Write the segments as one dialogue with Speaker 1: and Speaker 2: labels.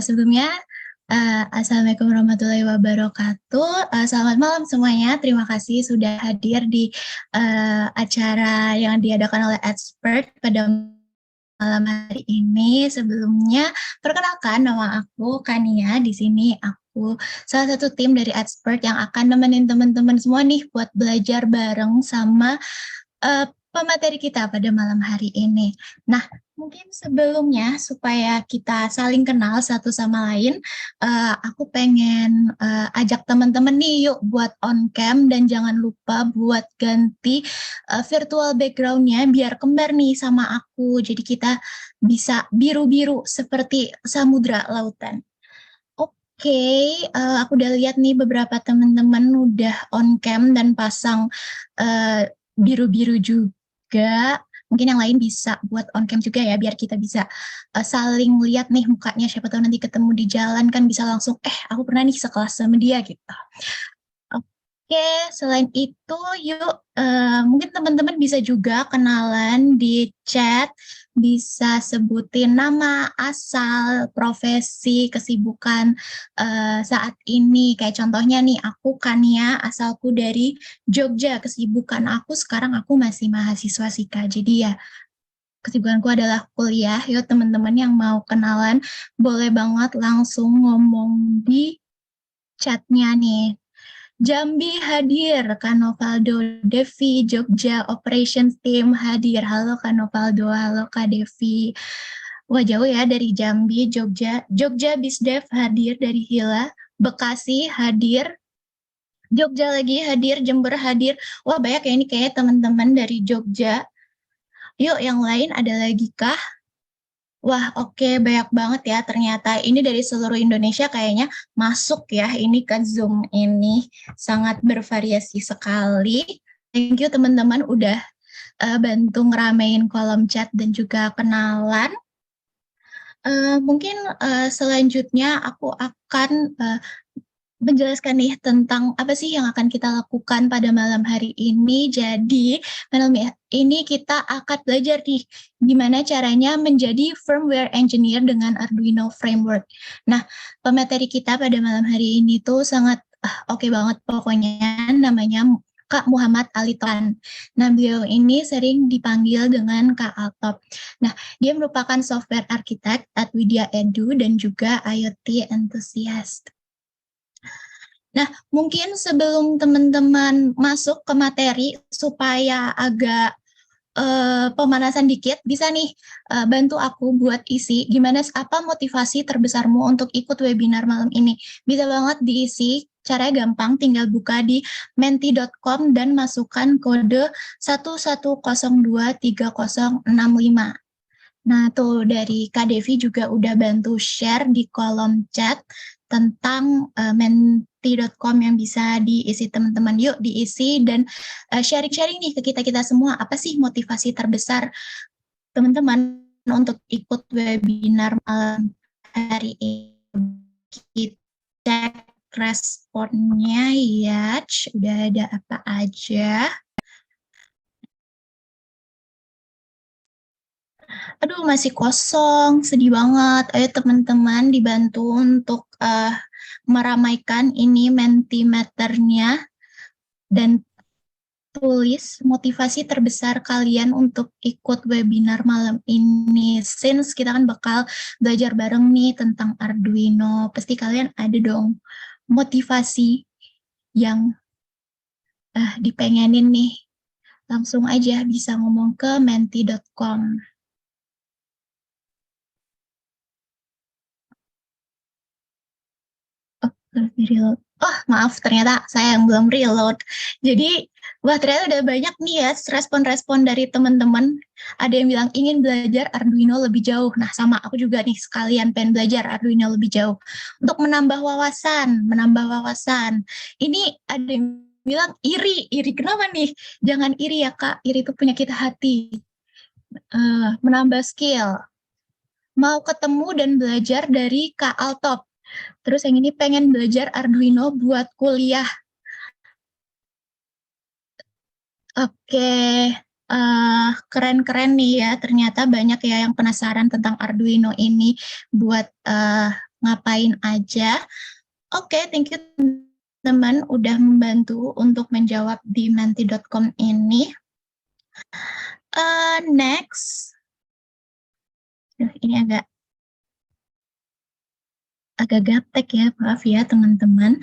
Speaker 1: Sebelumnya, Assalamualaikum warahmatullahi wabarakatuh. Selamat malam semuanya. Terima kasih sudah hadir di acara yang diadakan oleh Expert pada malam hari ini. Sebelumnya, perkenalkan nama aku Kania. Di sini aku salah satu tim dari Expert yang akan nemenin teman-teman semua nih buat belajar bareng sama pemateri kita pada malam hari ini. Nah, mungkin sebelumnya supaya kita saling kenal satu sama lain, aku pengen ajak teman-teman nih yuk buat on cam dan jangan lupa buat ganti virtual background-nya biar kembar nih sama aku. Jadi kita bisa biru-biru seperti samudra lautan. Oke, aku udah lihat nih beberapa teman-teman udah on cam dan pasang biru-biru juga. Mungkin yang lain bisa buat on cam juga ya, biar kita bisa saling lihat nih mukanya. Siapa tahu nanti ketemu di jalan kan bisa langsung, aku pernah nih sekelas sama dia gitu. Oke, selain itu yuk mungkin teman-teman bisa juga kenalan di chat, bisa sebutin nama, asal, profesi, kesibukan saat ini. Kayak contohnya nih, aku Kania, asalku dari Jogja. Kesibukan aku sekarang aku masih mahasiswa sih Kak. Jadi ya kesibukanku adalah kuliah. Yuk teman-teman yang mau kenalan, boleh banget langsung ngomong di chatnya nih. Jambi hadir, Kanovaldo, Devi, Jogja, Operations Team hadir. Halo Kanovaldo, halo Kak Devi. Wah jauh ya dari Jambi, Jogja. Jogja Bisdev hadir dari Hila. Bekasi hadir. Jogja lagi hadir, Jember hadir. Wah banyak ya ini kayak teman-teman dari Jogja. Yuk yang lain ada lagi kah? Wah, oke, banyak banget ya. Ternyata ini dari seluruh Indonesia kayaknya masuk ya. Ini ke Zoom ini sangat bervariasi sekali. Thank you teman-teman udah bantu ngeramein kolom chat dan juga kenalan. Mungkin selanjutnya aku akan menjelaskan nih tentang apa sih yang akan kita lakukan pada malam hari ini. Jadi, malam ini kita akan belajar nih gimana caranya menjadi firmware engineer dengan Arduino Framework. Nah, pemateri kita pada malam hari ini tuh sangat oke banget pokoknya, namanya Kak Muhammad Ali Toan. Nah, beliau ini sering dipanggil dengan Kak Altop. Nah, dia merupakan software architect at Widya Edu dan juga IoT enthusiast. Nah, mungkin sebelum teman-teman masuk ke materi, supaya agak pemanasan dikit, bisa nih bantu aku buat isi gimana apa motivasi terbesarmu untuk ikut webinar malam ini. Bisa banget diisi, caranya gampang, tinggal buka di menti.com dan masukkan kode 11023065. Nah, tuh dari Kak Devi juga udah bantu share di kolom chat tentang menti.com yang bisa diisi teman-teman. Yuk diisi dan sharing-sharing nih ke kita-kita semua. Apa sih motivasi terbesar teman-teman untuk ikut webinar malam hari ini? Kita cek responnya ya. Udah ada apa aja? Aduh, masih kosong, sedih banget. Ayo teman-teman dibantu untuk meramaikan ini Mentimeternya dan tulis motivasi terbesar kalian untuk ikut webinar malam ini. Since kita kan bakal belajar bareng nih tentang Arduino, pasti kalian ada dong motivasi yang dipengenin nih. Langsung aja bisa ngomong ke menti.com. Reload. Oh, maaf, ternyata saya yang belum reload. Jadi, wah ternyata udah banyak nih ya respon-respon dari teman-teman. Ada yang bilang ingin belajar Arduino lebih jauh. Nah, sama aku juga nih sekalian pengen belajar Arduino lebih jauh. Untuk menambah wawasan, menambah wawasan. Ini ada yang bilang iri, iri kenapa nih? Jangan iri ya Kak, iri itu penyakit hati. Menambah skill. Mau ketemu dan belajar dari Kak Altop. Terus yang ini pengen belajar Arduino buat kuliah. Oke. keren-keren nih ya. Ternyata banyak ya yang penasaran tentang Arduino ini buat ngapain aja. Oke, thank you teman udah membantu untuk menjawab di menti.com ini. Next, ini agak gaptek ya, maaf ya teman-teman.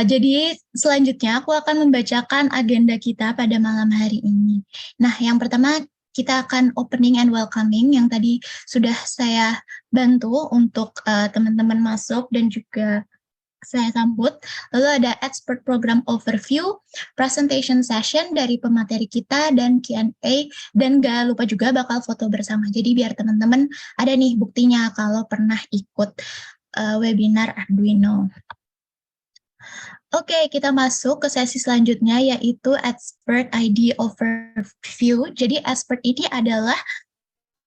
Speaker 1: Jadi selanjutnya aku akan membacakan agenda kita pada malam hari ini. Nah, yang pertama kita akan opening and welcoming yang tadi sudah saya bantu untuk teman-teman masuk dan juga saya sambut. Lalu ada expert program overview, presentation session dari pemateri kita, dan Q&A. Dan gak lupa juga bakal foto bersama. Jadi biar teman-teman ada nih buktinya kalau pernah ikut webinar Arduino. Oke, kita masuk ke sesi selanjutnya yaitu Expert ID Overview. Jadi Expert ini adalah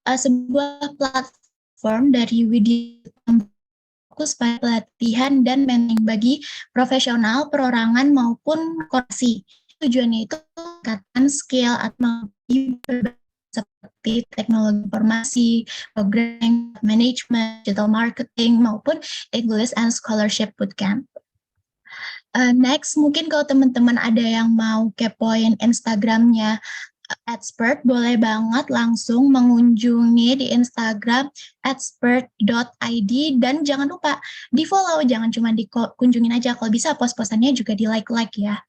Speaker 1: sebuah platform dari Widya fokus pada pelatihan dan mentoring bagi profesional, perorangan maupun korporasi. Tujuannya itu meningkatkan skill atau seperti teknologi informasi, program management, digital marketing maupun English and Scholarship Bootcamp. Next, mungkin kalau teman-teman ada yang mau kepoin Instagramnya Expert, boleh banget langsung mengunjungi di Instagram expert.id dan jangan lupa di follow, jangan cuma dikunjungin aja, kalau bisa post-postannya juga di like ya.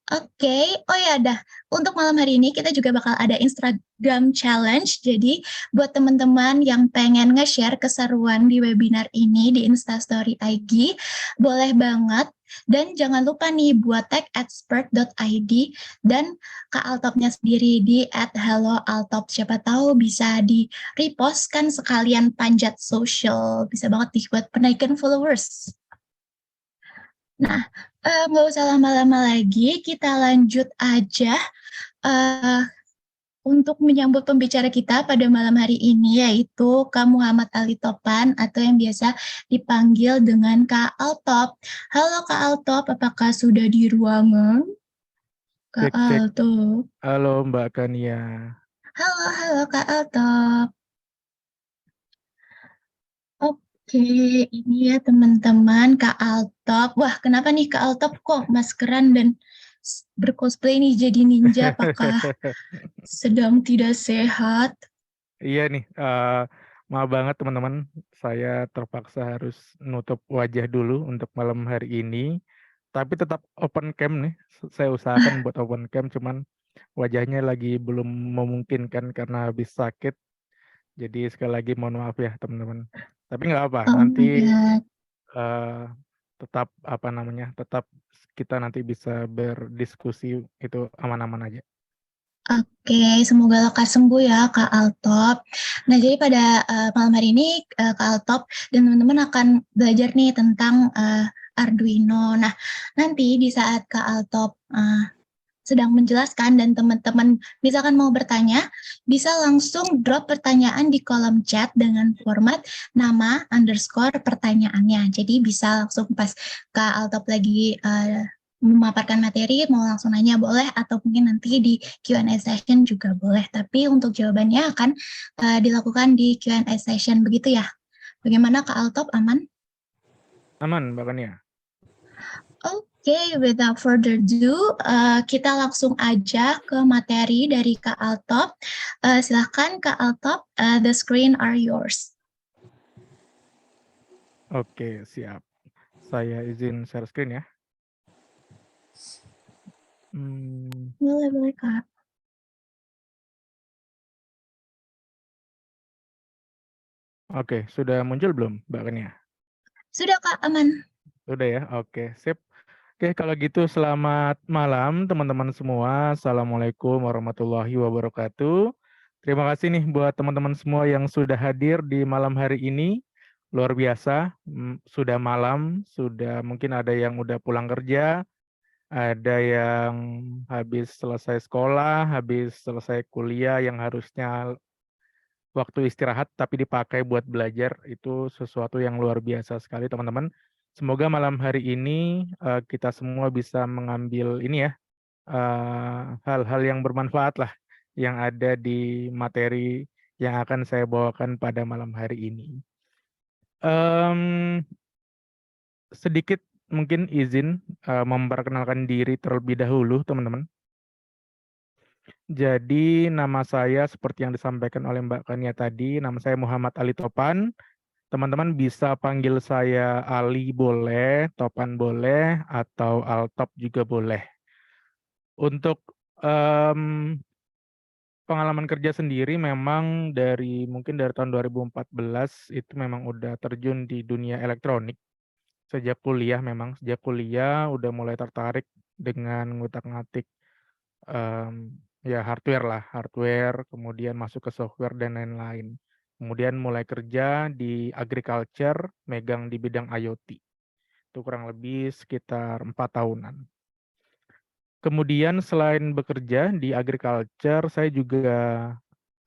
Speaker 1: Oke, oh ya dah. Untuk malam hari ini kita juga bakal ada Instagram challenge. Jadi buat teman-teman yang pengen nge-share keseruan di webinar ini di Instastory IG, boleh banget. Dan jangan lupa nih buat tag expert.id dan Kak Altopnya sendiri di @helloaltop. Siapa tahu bisa di repost kan sekalian panjat social. Bisa banget nih buat penaikan followers. Nah, nggak usah lama-lama lagi, kita lanjut aja untuk menyambut pembicara kita pada malam hari ini, yaitu Kak Muhammad Ali Topan atau yang biasa dipanggil dengan Kak Altop. Halo Kak Altop, apakah sudah di ruangan? Kak
Speaker 2: Cek.
Speaker 1: Altop.
Speaker 2: Halo Mbak Kania.
Speaker 1: Halo Kak Altop. Oke, ini ya teman-teman Kak Altop. Wah, kenapa nih Kak Altop kok maskeran dan bercosplay nih jadi ninja? Apakah sedang tidak sehat?
Speaker 2: Iya nih, maaf banget teman-teman, saya terpaksa harus nutup wajah dulu untuk malam hari ini. Tapi tetap open cam nih, saya usahakan buat open cam, cuman wajahnya lagi belum memungkinkan karena habis sakit. Jadi sekali lagi mohon maaf ya teman-teman. Tapi nggak apa,
Speaker 1: Oh my
Speaker 2: nanti
Speaker 1: God.
Speaker 2: tetap tetap kita nanti bisa berdiskusi itu aman-aman aja.
Speaker 1: Oke, semoga lekas sembuh ya Kak Altop. Nah, jadi pada malam hari ini Kak Altop dan teman-teman akan belajar nih tentang Arduino. Nah, nanti di saat Kak Altop sedang menjelaskan dan teman-teman misalkan mau bertanya, bisa langsung drop pertanyaan di kolom chat dengan format nama underscore pertanyaannya. Jadi bisa langsung pas Kak Altop lagi memaparkan materi, mau langsung nanya boleh, atau mungkin nanti di Q&A session juga boleh. Tapi untuk jawabannya akan dilakukan di Q&A session, begitu ya? Bagaimana Kak Altop, aman?
Speaker 2: Aman Mbak Kania.
Speaker 1: Oke, without further ado, kita langsung aja ke materi dari Kak Altop. Silahkan Kak Altop, the screen are yours.
Speaker 2: Oke, siap. Saya izin share screen ya.
Speaker 1: Boleh Kak.
Speaker 2: Oke, sudah muncul belum Mbak Kania?
Speaker 1: Sudah Kak, aman.
Speaker 2: Sudah ya, oke, sip. Oke, kalau gitu selamat malam teman-teman semua. Assalamualaikum warahmatullahi wabarakatuh. Terima kasih nih buat teman-teman semua yang sudah hadir di malam hari ini. Luar biasa, sudah malam, sudah mungkin ada yang udah pulang kerja, ada yang habis selesai sekolah, habis selesai kuliah yang harusnya waktu istirahat tapi dipakai buat belajar. Itu sesuatu yang luar biasa sekali teman-teman. Semoga malam hari ini kita semua bisa mengambil ini ya, hal-hal yang bermanfaat lah yang ada di materi yang akan saya bawakan pada malam hari ini. Sedikit mungkin izin memperkenalkan diri terlebih dahulu, teman-teman. Jadi nama saya seperti yang disampaikan oleh Mbak Kania tadi, nama saya Muhammad Ali Topan. Teman-teman bisa panggil saya Ali boleh, Topan boleh, atau Altop juga boleh. Untuk pengalaman kerja sendiri memang mungkin dari tahun 2014 itu memang udah terjun di dunia elektronik. Sejak kuliah udah mulai tertarik dengan ngutak-ngatik ya hardware, kemudian masuk ke software dan lain-lain. Kemudian mulai kerja di agriculture, megang di bidang IoT. Itu kurang lebih sekitar 4 tahunan. Kemudian selain bekerja di agriculture, saya juga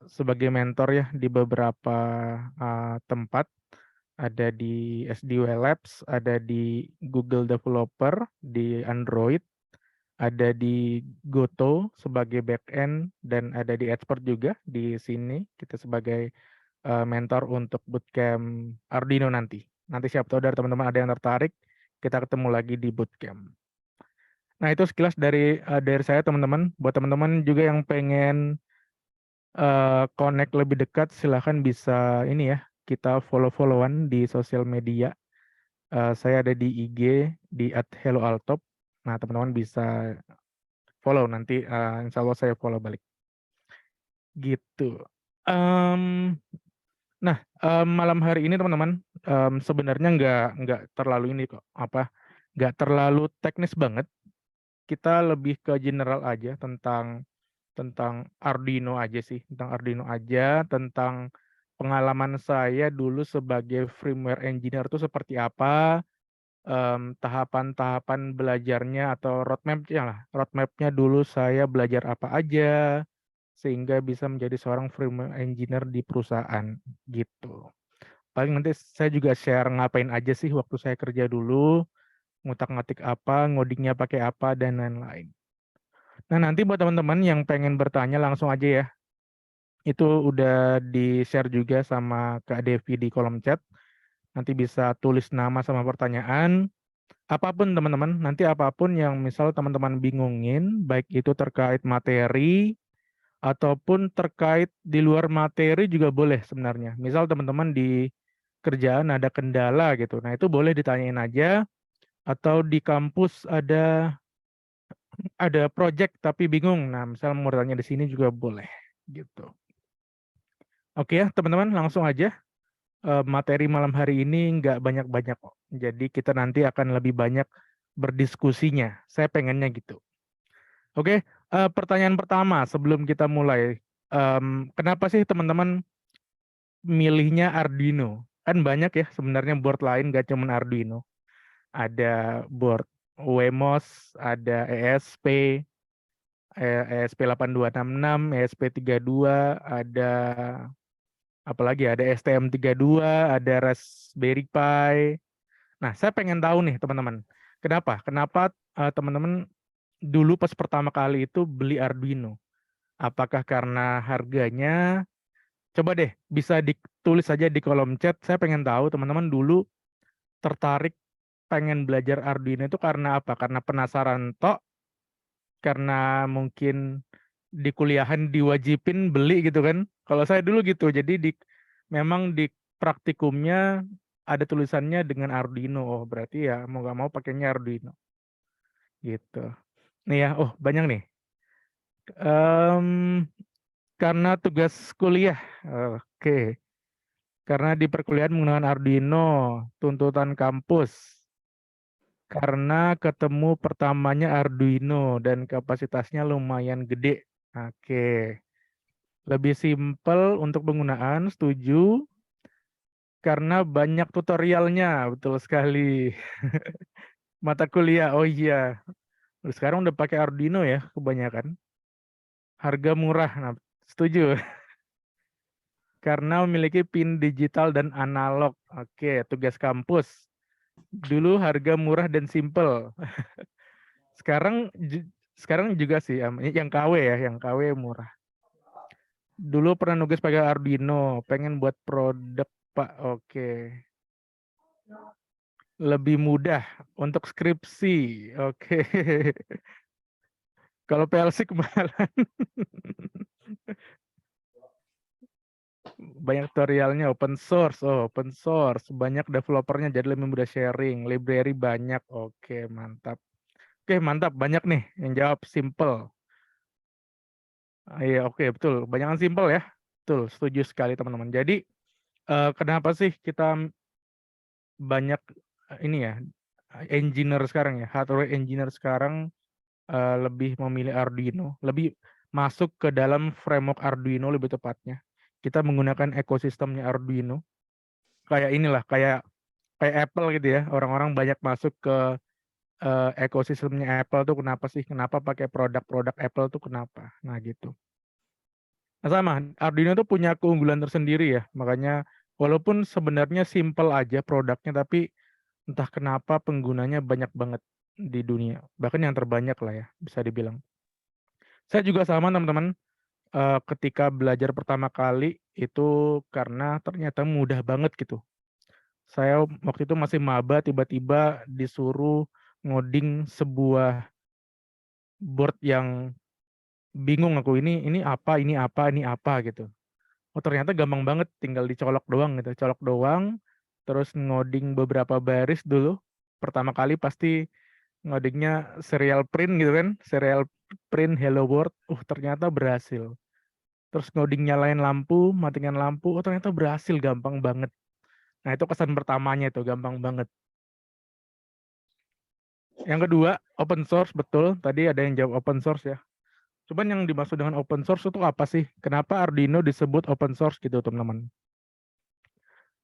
Speaker 2: sebagai mentor ya di beberapa tempat. Ada di SDW Labs, ada di Google Developer, di Android, ada di Goto sebagai backend, dan ada di Expert juga di sini. Kita sebagai mentor untuk bootcamp Arduino nanti. Nanti siapa tahu dari teman-teman ada yang tertarik, kita ketemu lagi di bootcamp. Nah itu sekilas dari saya teman-teman. Buat teman-teman juga yang pengen connect lebih dekat, silahkan bisa ini ya, kita follow-followan di sosial media. Saya ada di IG di @helloaltop. Nah teman-teman bisa follow nanti, insya Allah saya follow balik. Gitu. Nah malam hari ini teman-teman sebenarnya nggak terlalu ini kok nggak terlalu teknis banget. Kita lebih ke general aja tentang Arduino aja sih, tentang pengalaman saya dulu sebagai firmware engineer itu seperti apa, tahapan-tahapan belajarnya atau roadmap-nya dulu saya belajar apa aja, sehingga bisa menjadi seorang firmware engineer di perusahaan, gitu. Paling nanti saya juga share ngapain aja sih waktu saya kerja dulu, ngutak-ngatik apa, ngodingnya pakai apa, dan lain-lain. Nah, nanti buat teman-teman yang pengen bertanya langsung aja ya. Itu udah di-share juga sama Kak Devi di kolom chat. Nanti bisa tulis nama sama pertanyaan. Apapun teman-teman, nanti apapun yang misal teman-teman bingungin, baik itu terkait materi, ataupun terkait di luar materi juga boleh sebenarnya. Misal teman-teman di kerjaan ada kendala gitu. Nah, itu boleh ditanyain aja. Atau di kampus ada project tapi bingung. Nah, misal mau tanya di sini juga boleh gitu. Oke ya, teman-teman, langsung aja. Materi malam hari ini nggak banyak-banyak kok. Jadi kita nanti akan lebih banyak berdiskusinya. Saya pengennya gitu. Oke, pertanyaan pertama sebelum kita mulai. Kenapa sih teman-teman milihnya Arduino? Kan banyak ya sebenarnya board lain, nggak cuma Arduino. Ada board Wemos, ada ESP, ESP8266, ESP32, ada apalagi ada STM32, ada Raspberry Pi. Nah, saya pengen tahu nih teman-teman, kenapa teman-teman dulu pas pertama kali itu beli Arduino? Apakah karena harganya? Coba deh, bisa ditulis saja di kolom chat. Saya pengen tahu teman-teman dulu tertarik pengen belajar Arduino itu karena apa? Karena penasaran tok, karena mungkin di kuliahan diwajibin beli gitu kan. Kalau saya dulu gitu, jadi memang di praktikumnya ada tulisannya dengan Arduino. Oh, berarti ya mau nggak mau pakainya Arduino. Gitu. Nih ya, oh banyak nih. Karena tugas kuliah. Oke. Karena di perkuliahan menggunakan Arduino, tuntutan kampus. Karena ketemu pertamanya Arduino dan kapasitasnya lumayan gede. Oke. Lebih simpel untuk penggunaan, setuju. Karena banyak tutorialnya, betul sekali. Mata kuliah, oh iya. Sekarang udah pakai Arduino ya kebanyakan. Harga murah, nah, setuju. Karena memiliki pin digital dan analog. Oke, tugas kampus. Dulu harga murah dan simple. Sekarang Sekarang juga sih, yang KW ya, yang KW murah. Dulu pernah nugas pakai Arduino, pengen buat produk Pak. Oke. Lebih mudah untuk skripsi. Oke. Kalau PLC kemahalan. Banyak tutorialnya open source. Oh, open source. Banyak developernya jadi lebih mudah sharing. Library banyak. Oke, mantap. Oke, mantap. Banyak nih yang jawab simple. Iya, oke, betul. Banyak yang simple ya. Betul, setuju sekali teman-teman. Jadi, kenapa sih kita banyak ini ya, engineer sekarang ya, hardware engineer sekarang lebih memilih Arduino, lebih masuk ke dalam framework Arduino lebih tepatnya. Kita menggunakan ekosistemnya Arduino. Kayak inilah, kayak kayak Apple gitu ya. Orang-orang banyak masuk ke ekosistemnya Apple tuh kenapa sih? Kenapa pakai produk-produk Apple tuh kenapa? Nah, gitu. Nah, sama, Arduino tuh punya keunggulan tersendiri ya. Makanya walaupun sebenarnya simple aja produknya, tapi entah kenapa penggunanya banyak banget di dunia. Bahkan yang terbanyak lah ya, bisa dibilang. Saya juga sama teman-teman, ketika belajar pertama kali itu karena ternyata mudah banget gitu. Saya waktu itu masih maba, tiba-tiba disuruh ngoding sebuah board yang bingung aku, ini apa gitu. Oh ternyata gampang banget, tinggal dicolok doang gitu, colok doang, terus ngoding beberapa baris dulu. Pertama kali pasti ngodingnya serial print gitu kan, serial print hello world. Ternyata berhasil. Terus ngoding nyalain lampu, matikan lampu, oh ternyata berhasil, gampang banget. Nah itu kesan pertamanya itu, gampang banget. Yang kedua, open source, betul. Tadi ada yang jawab open source ya. Cuman yang dimaksud dengan open source itu apa sih? Kenapa Arduino disebut open source gitu teman-teman?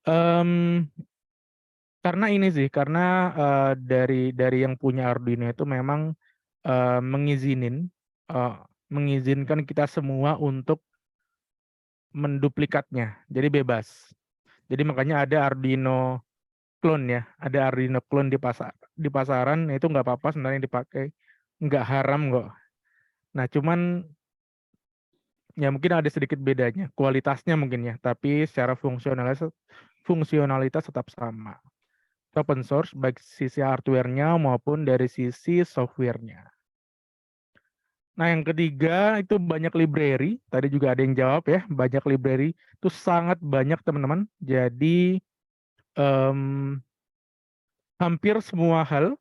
Speaker 2: Em, karena ini sih, karena dari yang punya Arduino itu memang eh, mengizinin, eh, mengizinkan kita semua untuk menduplikatnya, jadi bebas. Jadi makanya ada Arduino clone ya, ada Arduino clone di pasaran, itu nggak apa-apa sebenarnya dipakai, nggak haram kok. Nah cuman ya mungkin ada sedikit bedanya, kualitasnya mungkin ya, tapi secara fungsionalitas tetap sama. Open source baik sisi hardware-nya maupun dari sisi software-nya. Nah, yang ketiga itu banyak library. Tadi juga ada yang jawab ya, banyak library itu sangat banyak teman-teman. Jadi em, hampir semua hal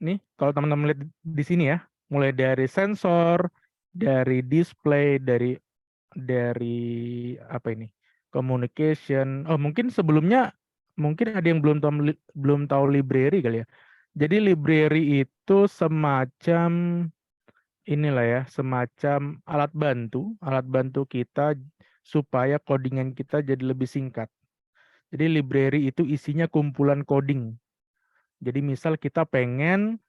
Speaker 2: nih kalau teman-teman lihat di sini ya, mulai dari sensor, dari display, dari apa ini? Communication. Oh, mungkin sebelumnya mungkin ada yang belum tahu library kali ya. Jadi library itu semacam inilah ya, semacam alat bantu kita supaya codingan kita jadi lebih singkat. Jadi library itu isinya kumpulan coding. Jadi misal kita pengen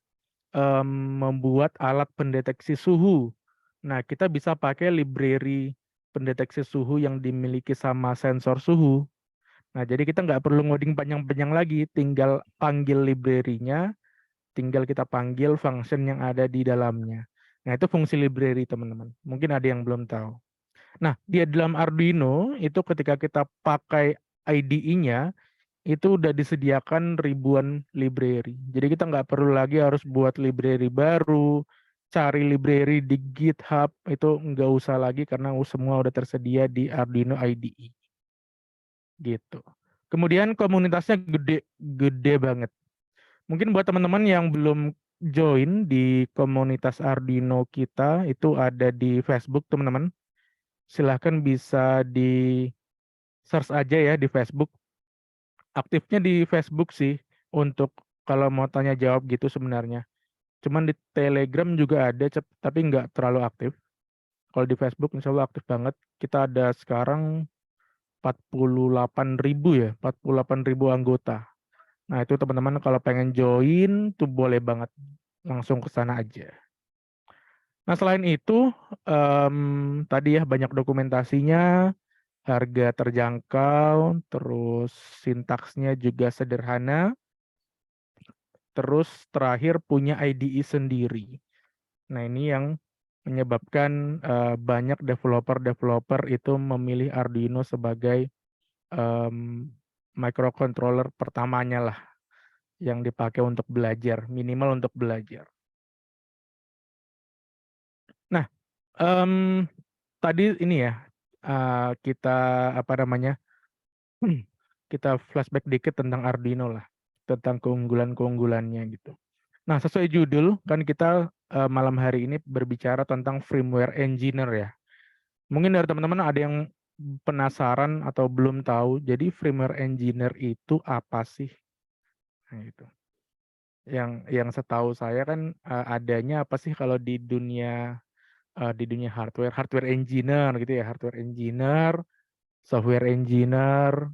Speaker 2: membuat alat pendeteksi suhu. Nah, kita bisa pakai library pendeteksi suhu yang dimiliki sama sensor suhu. Nah, jadi kita nggak perlu ngoding panjang-panjang lagi, tinggal panggil library-nya, tinggal kita panggil function yang ada di dalamnya. Nah, itu fungsi library, teman-teman. Mungkin ada yang belum tahu. Nah, di dalam Arduino, itu ketika kita pakai IDE-nya, itu udah disediakan ribuan library. Jadi kita nggak perlu lagi harus buat library baru, cari library di GitHub, itu nggak usah lagi karena semua udah tersedia di Arduino IDE. Gitu. Kemudian komunitasnya gede banget. Mungkin buat teman-teman yang belum join di komunitas Arduino kita, itu ada di Facebook, teman-teman. Silahkan bisa di search aja ya di Facebook. Aktifnya di Facebook sih, untuk kalau mau tanya jawab gitu sebenarnya. Cuman di Telegram juga ada, tapi nggak terlalu aktif. Kalau di Facebook insya Allah aktif banget. Kita ada sekarang 48.000 ya, 48.000 anggota. Nah itu teman-teman kalau pengen join tuh boleh banget, langsung ke sana aja. Nah selain itu tadi ya banyak dokumentasinya, harga terjangkau, terus sintaksnya juga sederhana, terus terakhir punya IDE sendiri. Nah, ini yang menyebabkan banyak developer itu memilih Arduino sebagai microcontroller pertamanya lah yang dipakai untuk belajar, minimal untuk belajar. Nah, tadi ini ya, kita apa namanya, kita flashback dikit tentang Arduino lah, tentang keunggulan-keunggulannya gitu. Nah, sesuai judul kan kita malam hari ini berbicara tentang firmware engineer ya. Mungkin dari teman-teman ada yang penasaran atau belum tahu, jadi firmware engineer itu apa sih? Nah, itu. Yang setahu saya kan adanya apa sih kalau di dunia hardware engineer gitu ya, hardware engineer, software engineer,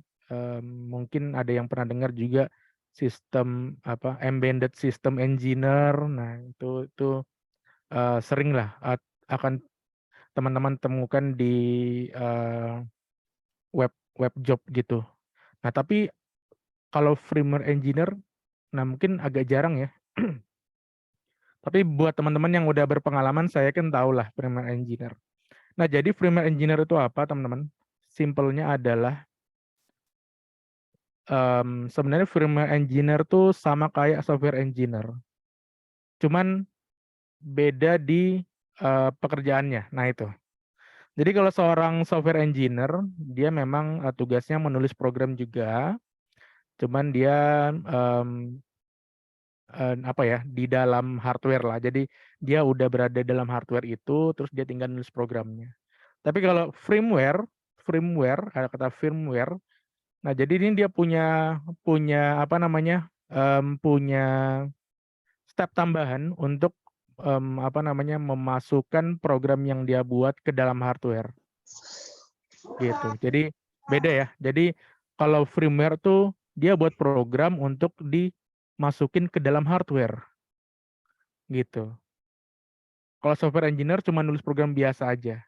Speaker 2: mungkin ada yang pernah dengar juga sistem apa embedded system engineer. Nah, itu sering lah akan teman-teman temukan di web web job gitu. Nah, tapi kalau firmware engineer, nah mungkin agak jarang ya. Tapi buat teman-teman yang udah berpengalaman, saya kan tahu lah firmware engineer. Nah, jadi firmware engineer itu apa, teman-teman? Simpelnya adalah sebenarnya firmware engineer tuh sama kayak software engineer, cuman beda di pekerjaannya. Nah, itu. Jadi kalau seorang software engineer, dia memang tugasnya menulis program juga, cuman dia apa ya, di dalam hardware lah. Jadi dia udah berada dalam hardware itu, terus dia tinggal nulis programnya. Tapi kalau firmware, ada kata firmware. Nah, jadi ini dia punya punya apa namanya, punya step tambahan untuk apa namanya, memasukkan program yang dia buat ke dalam hardware gitu. Jadi beda ya. Jadi kalau firmware tuh dia buat program untuk dimasukin ke dalam hardware gitu. Kalau software engineer cuma nulis program biasa aja.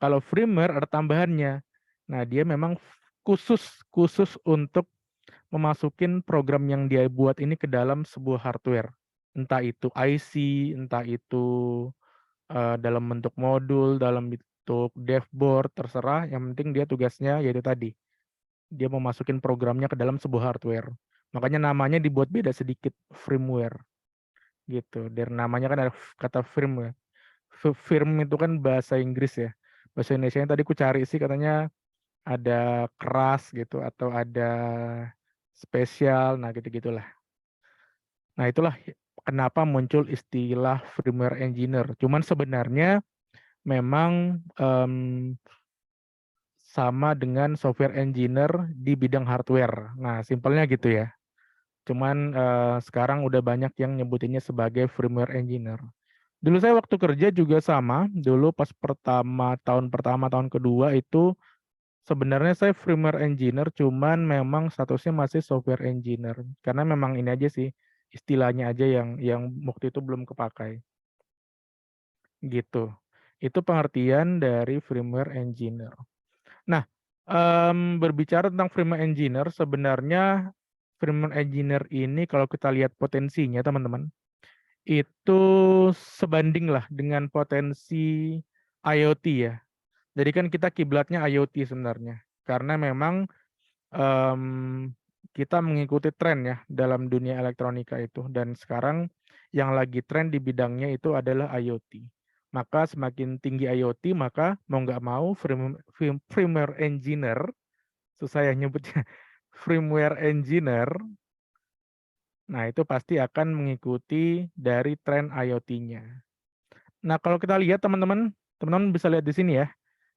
Speaker 2: Kalau firmware ada tambahannya. Nah, dia memang khusus khusus untuk memasukin program yang dia buat ini ke dalam sebuah hardware. Entah itu IC, entah itu dalam bentuk modul, dalam bentuk dashboard, terserah. Yang penting dia tugasnya yaitu tadi, dia memasukin programnya ke dalam sebuah hardware. Makanya namanya dibuat beda sedikit, firmware gitu. Dari namanya kan ada kata firmware. Firm itu kan bahasa Inggris ya. Bahasa Indonesia yang tadi ku cari sih katanya ada keras gitu atau ada spesial, nah gitu-gitulah. Nah, itulah kenapa muncul istilah firmware engineer. Cuman sebenarnya memang sama dengan software engineer di bidang hardware. Nah, simpelnya gitu ya. Cuman sekarang udah banyak yang nyebutinnya sebagai firmware engineer. Dulu saya waktu kerja juga sama. Dulu pas tahun pertama, tahun kedua itu sebenarnya saya firmware engineer, cuman memang statusnya masih software engineer. Karena memang ini aja sih, istilahnya aja yang waktu itu belum kepakai. Gitu. Itu pengertian dari firmware engineer. Nah, berbicara tentang firmware engineer, sebenarnya firmware engineer ini kalau kita lihat potensinya, teman-teman, itu sebanding lah dengan potensi IoT ya. Jadi kan kita kiblatnya IoT sebenarnya. Karena memang kita mengikuti tren ya dalam dunia elektronika itu. Dan sekarang yang lagi tren di bidangnya itu adalah IoT. Maka semakin tinggi IoT, maka mau nggak mau firmware engineer, susah ya nyebutnya, firmware engineer, nah itu pasti akan mengikuti dari tren IoT-nya. Nah, kalau kita lihat teman-teman bisa lihat di sini ya.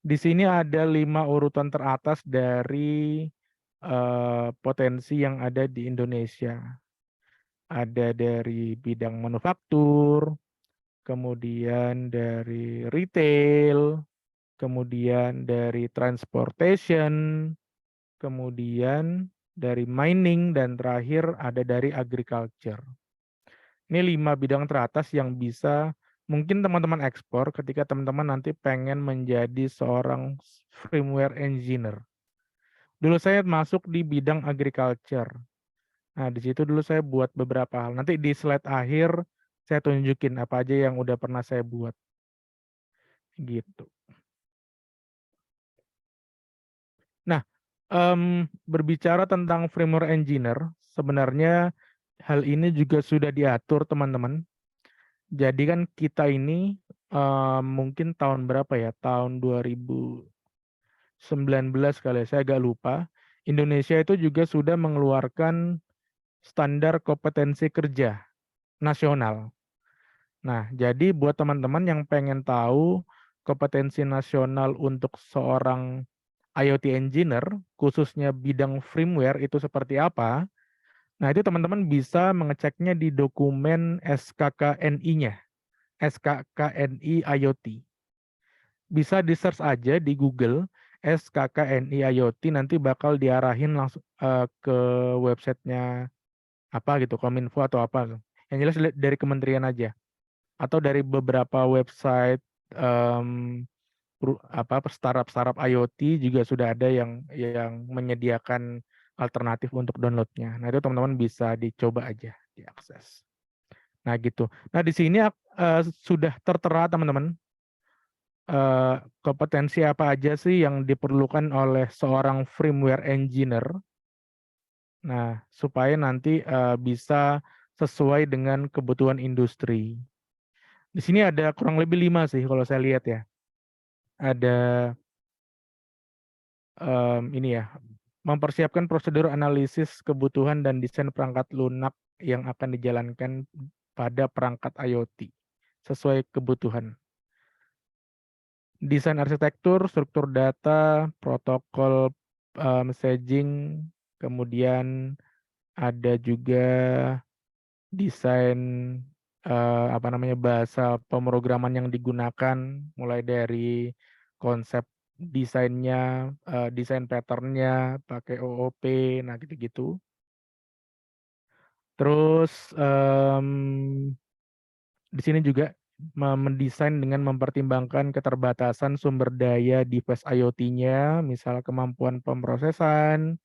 Speaker 2: Di sini ada 5 urutan teratas dari potensi yang ada di Indonesia. Ada dari bidang manufaktur, kemudian dari retail, kemudian dari transportation, kemudian dari mining, dan terakhir ada dari agriculture. Ini 5 bidang teratas yang bisa mungkin teman-teman ekspor ketika teman-teman nanti pengen menjadi seorang firmware engineer. Dulu saya masuk di bidang agriculture. Nah, di situ dulu saya buat beberapa hal. Nanti di slide akhir saya tunjukin apa aja yang udah pernah saya buat. Gitu. Nah, berbicara tentang firmware engineer, sebenarnya hal ini juga sudah diatur teman-teman. Jadi kan kita ini mungkin tahun berapa ya? Tahun 2019 kali ya, saya agak lupa. Indonesia itu juga sudah mengeluarkan standar kompetensi kerja nasional. Nah, jadi buat teman-teman yang pengen tahu kompetensi nasional untuk seorang IoT engineer, khususnya bidang firmware itu seperti apa, nah itu teman-teman bisa mengeceknya di dokumen SKKNI-nya, SKKNI IoT. Bisa di-search aja di Google, SKKNI IoT, nanti bakal diarahin langsung ke websitenya apa gitu, Kominfo atau apa. Yang jelas dari kementerian aja. Atau dari beberapa website startup IoT juga sudah ada yang menyediakan alternatif untuk downloadnya. Nah itu teman-teman bisa dicoba aja diakses. Nah gitu. Nah di sini sudah tertera teman-teman kompetensi apa aja sih yang diperlukan oleh seorang firmware engineer. Nah supaya nanti bisa sesuai dengan kebutuhan industri. Di sini ada kurang lebih 5 sih kalau saya lihat ya. Ada ini ya, mempersiapkan prosedur analisis kebutuhan dan desain perangkat lunak yang akan dijalankan pada perangkat IoT sesuai kebutuhan. Desain arsitektur, struktur data, protokol messaging, kemudian ada juga desain bahasa pemrograman yang digunakan, mulai dari konsep desainnya, desain patternnya, pakai OOP, nah gitu-gitu. Terus di sini juga mendesain dengan mempertimbangkan keterbatasan sumber daya device IoT-nya, misal kemampuan pemrosesan,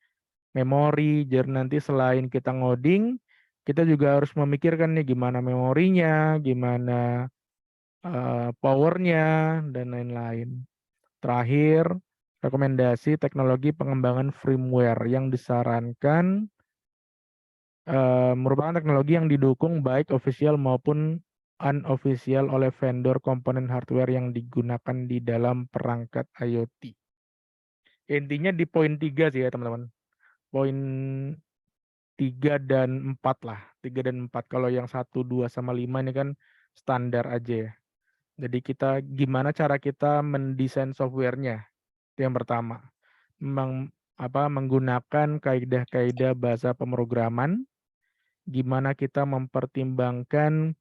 Speaker 2: memori. Jadi nanti selain kita ngoding, kita juga harus memikirkan nih gimana memorinya, gimana powernya, dan lain-lain. Terakhir, rekomendasi teknologi pengembangan firmware yang disarankan merupakan teknologi yang didukung baik official maupun unofficial oleh vendor komponen hardware yang digunakan di dalam perangkat IoT. Intinya di poin 3 sih ya teman-teman. Poin 3 dan 4 lah. 3 dan 4. Kalau yang 1, 2, sama 5 ini kan standar aja ya. Jadi gimana cara kita mendesain softwarenya. Itu yang pertama. Menggunakan kaidah-kaidah bahasa pemrograman. Gimana kita mempertimbangkan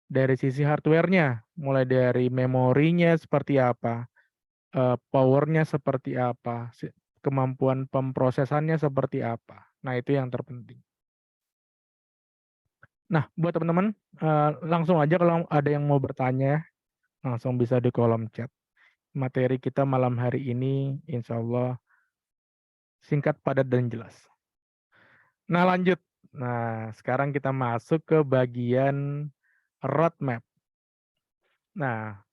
Speaker 2: dari sisi hardware-nya. Mulai dari memorinya seperti apa. Powernya seperti apa. Kemampuan pemrosesannya seperti apa. Nah itu yang terpenting. Nah, buat teman-teman, langsung aja kalau ada yang mau bertanya, langsung bisa di kolom chat. Materi kita malam hari ini, insya Allah, singkat, padat, dan jelas. Nah, lanjut. Nah, sekarang kita masuk ke bagian roadmap. Nah,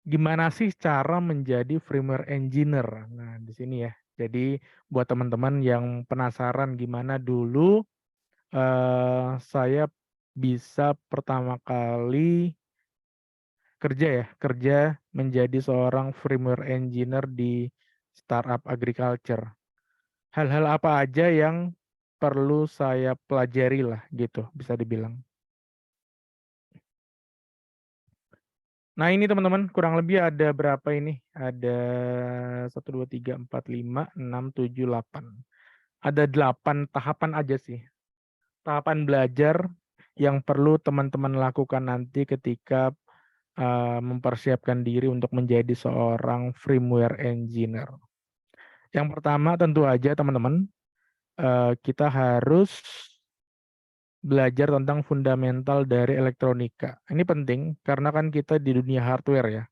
Speaker 2: gimana sih cara menjadi firmware engineer? Nah, di sini ya. Jadi, buat teman-teman yang penasaran gimana dulu saya bisa pertama kali kerja menjadi seorang firmware engineer di startup agriculture. Hal-hal apa aja yang perlu saya pelajari lah gitu, bisa dibilang. Nah ini teman-teman, kurang lebih ada berapa ini? Ada 1, 2, 3, 4, 5, 6, 7, 8. Ada 8 tahapan aja sih. Tahapan belajar yang perlu teman-teman lakukan nanti ketika mempersiapkan diri untuk menjadi seorang firmware engineer. Yang pertama tentu aja teman-teman, kita harus belajar tentang fundamental dari elektronika. Ini penting karena kan kita di dunia hardware ya,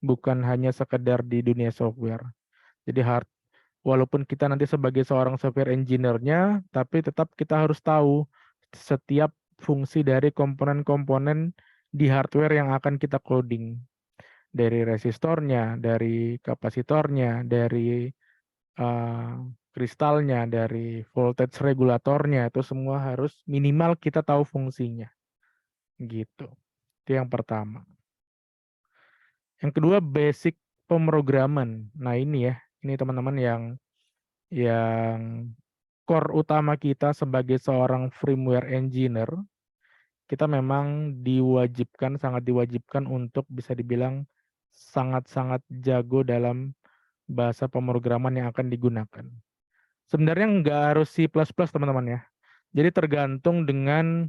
Speaker 2: bukan hanya sekedar di dunia software. Jadi walaupun kita nanti sebagai seorang software engineer-nya, tapi tetap kita harus tahu setiap fungsi dari komponen-komponen di hardware yang akan kita coding. Dari resistornya, dari kapasitornya, dari kristalnya, dari voltage regulatornya, itu semua harus minimal kita tahu fungsinya. Gitu. Itu yang pertama. Yang kedua, basic pemrograman. Nah, ini ya, ini teman-teman yang core utama kita sebagai seorang firmware engineer, kita memang diwajibkan, sangat diwajibkan untuk bisa dibilang sangat-sangat jago dalam bahasa pemrograman yang akan digunakan. Sebenarnya nggak harus C++ teman-teman ya. Jadi tergantung dengan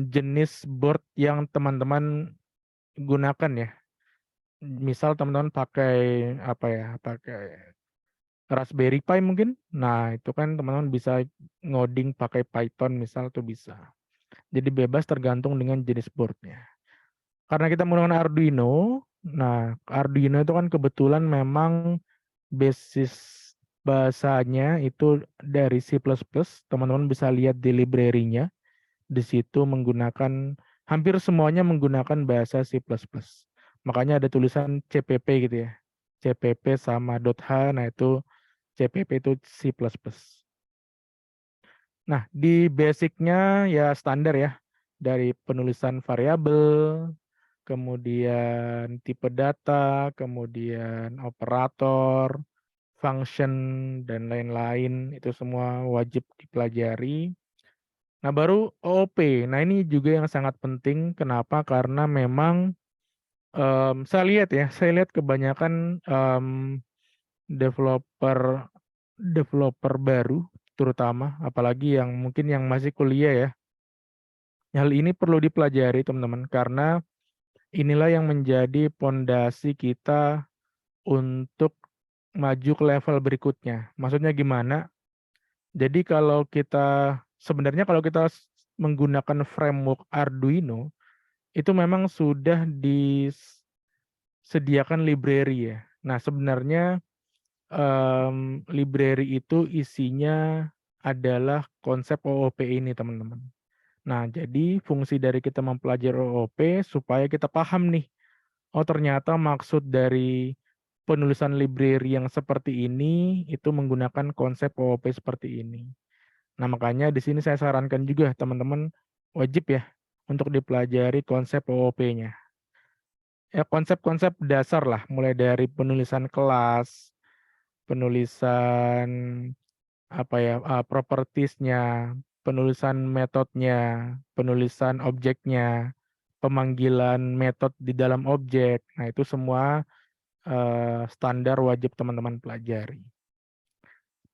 Speaker 2: jenis board yang teman-teman gunakan ya. Misal teman-teman pakai apa ya? Pakai Raspberry Pi mungkin. Nah, itu kan teman-teman bisa ngoding pakai Python misal tuh bisa. Jadi bebas tergantung dengan jenis boardnya. Karena kita menggunakan Arduino, nah Arduino itu kan kebetulan memang basis bahasanya itu dari C++, teman-teman bisa lihat di library-nya. Di situ menggunakan hampir semuanya menggunakan bahasa C++. Makanya ada tulisan CPP gitu ya. CPP sama .h, nah itu CPP itu C++. Nah, di basic-nya ya standar ya. Dari penulisan variabel, kemudian tipe data, kemudian operator, function, dan lain-lain. Itu semua wajib dipelajari. Nah, baru OOP. Nah, ini juga yang sangat penting. Kenapa? Karena memang saya lihat kebanyakan developer developer baru, terutama, apalagi yang mungkin yang masih kuliah ya. Hal ini perlu dipelajari teman-teman, karena inilah yang menjadi pondasi kita untuk maju ke level berikutnya. Maksudnya gimana? Jadi sebenarnya kalau kita menggunakan framework Arduino, itu memang sudah disediakan library ya. Nah, sebenarnya library itu isinya adalah konsep OOP ini, teman-teman. Nah, jadi fungsi dari kita mempelajari OOP supaya kita paham nih, oh ternyata maksud dari penulisan library yang seperti ini itu menggunakan konsep OOP seperti ini. Nah, makanya di sini saya sarankan juga teman-teman wajib ya untuk dipelajari konsep OOP-nya. Ya, konsep-konsep dasar lah, mulai dari penulisan kelas, penulisan propertiesnya, penulisan metodenya, penulisan objeknya, pemanggilan metode di dalam objek. Nah, itu semua standar wajib teman-teman pelajari.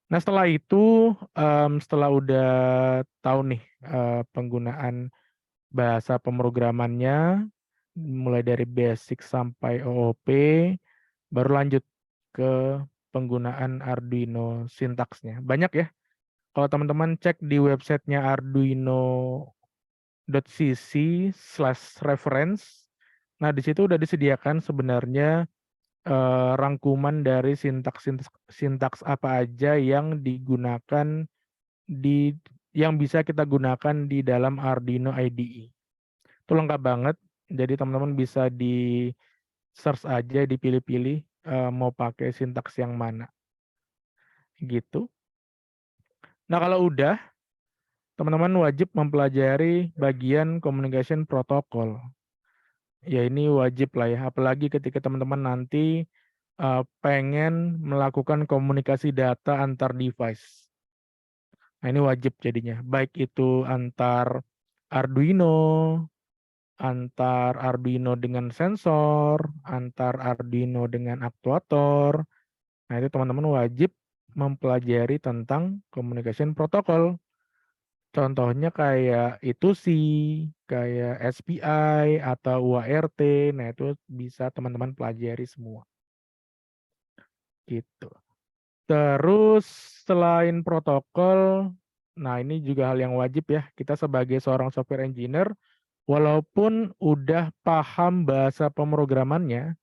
Speaker 2: Nah, setelah itu, setelah udah tahu nih penggunaan bahasa pemrogramannya, mulai dari basic sampai OOP, baru lanjut ke penggunaan Arduino sintaksnya. Banyak ya. Kalau teman-teman cek di websitenya arduino.cc/reference, nah di situ udah disediakan sebenarnya rangkuman dari sintaks apa aja yang digunakan yang bisa kita gunakan di dalam Arduino IDE. Itu lengkap banget. Jadi teman-teman bisa di search aja, dipilih-pilih mau pakai sintaks yang mana. Gitu. Nah, kalau udah, teman-teman wajib mempelajari bagian communication protocol. Ya ini wajib lah ya, apalagi ketika teman-teman nanti pengen melakukan komunikasi data antar device. Nah, ini wajib jadinya, baik itu antar Arduino dengan sensor, antar Arduino dengan aktuator. Nah, itu teman-teman wajib mempelajari tentang communication protocol. Contohnya kayak itu sih, kayak SPI atau UART. Nah, itu bisa teman-teman pelajari semua. Gitu. Terus selain protokol, nah ini juga hal yang wajib ya, kita sebagai seorang software engineer, walaupun udah paham bahasa pemrogramannya,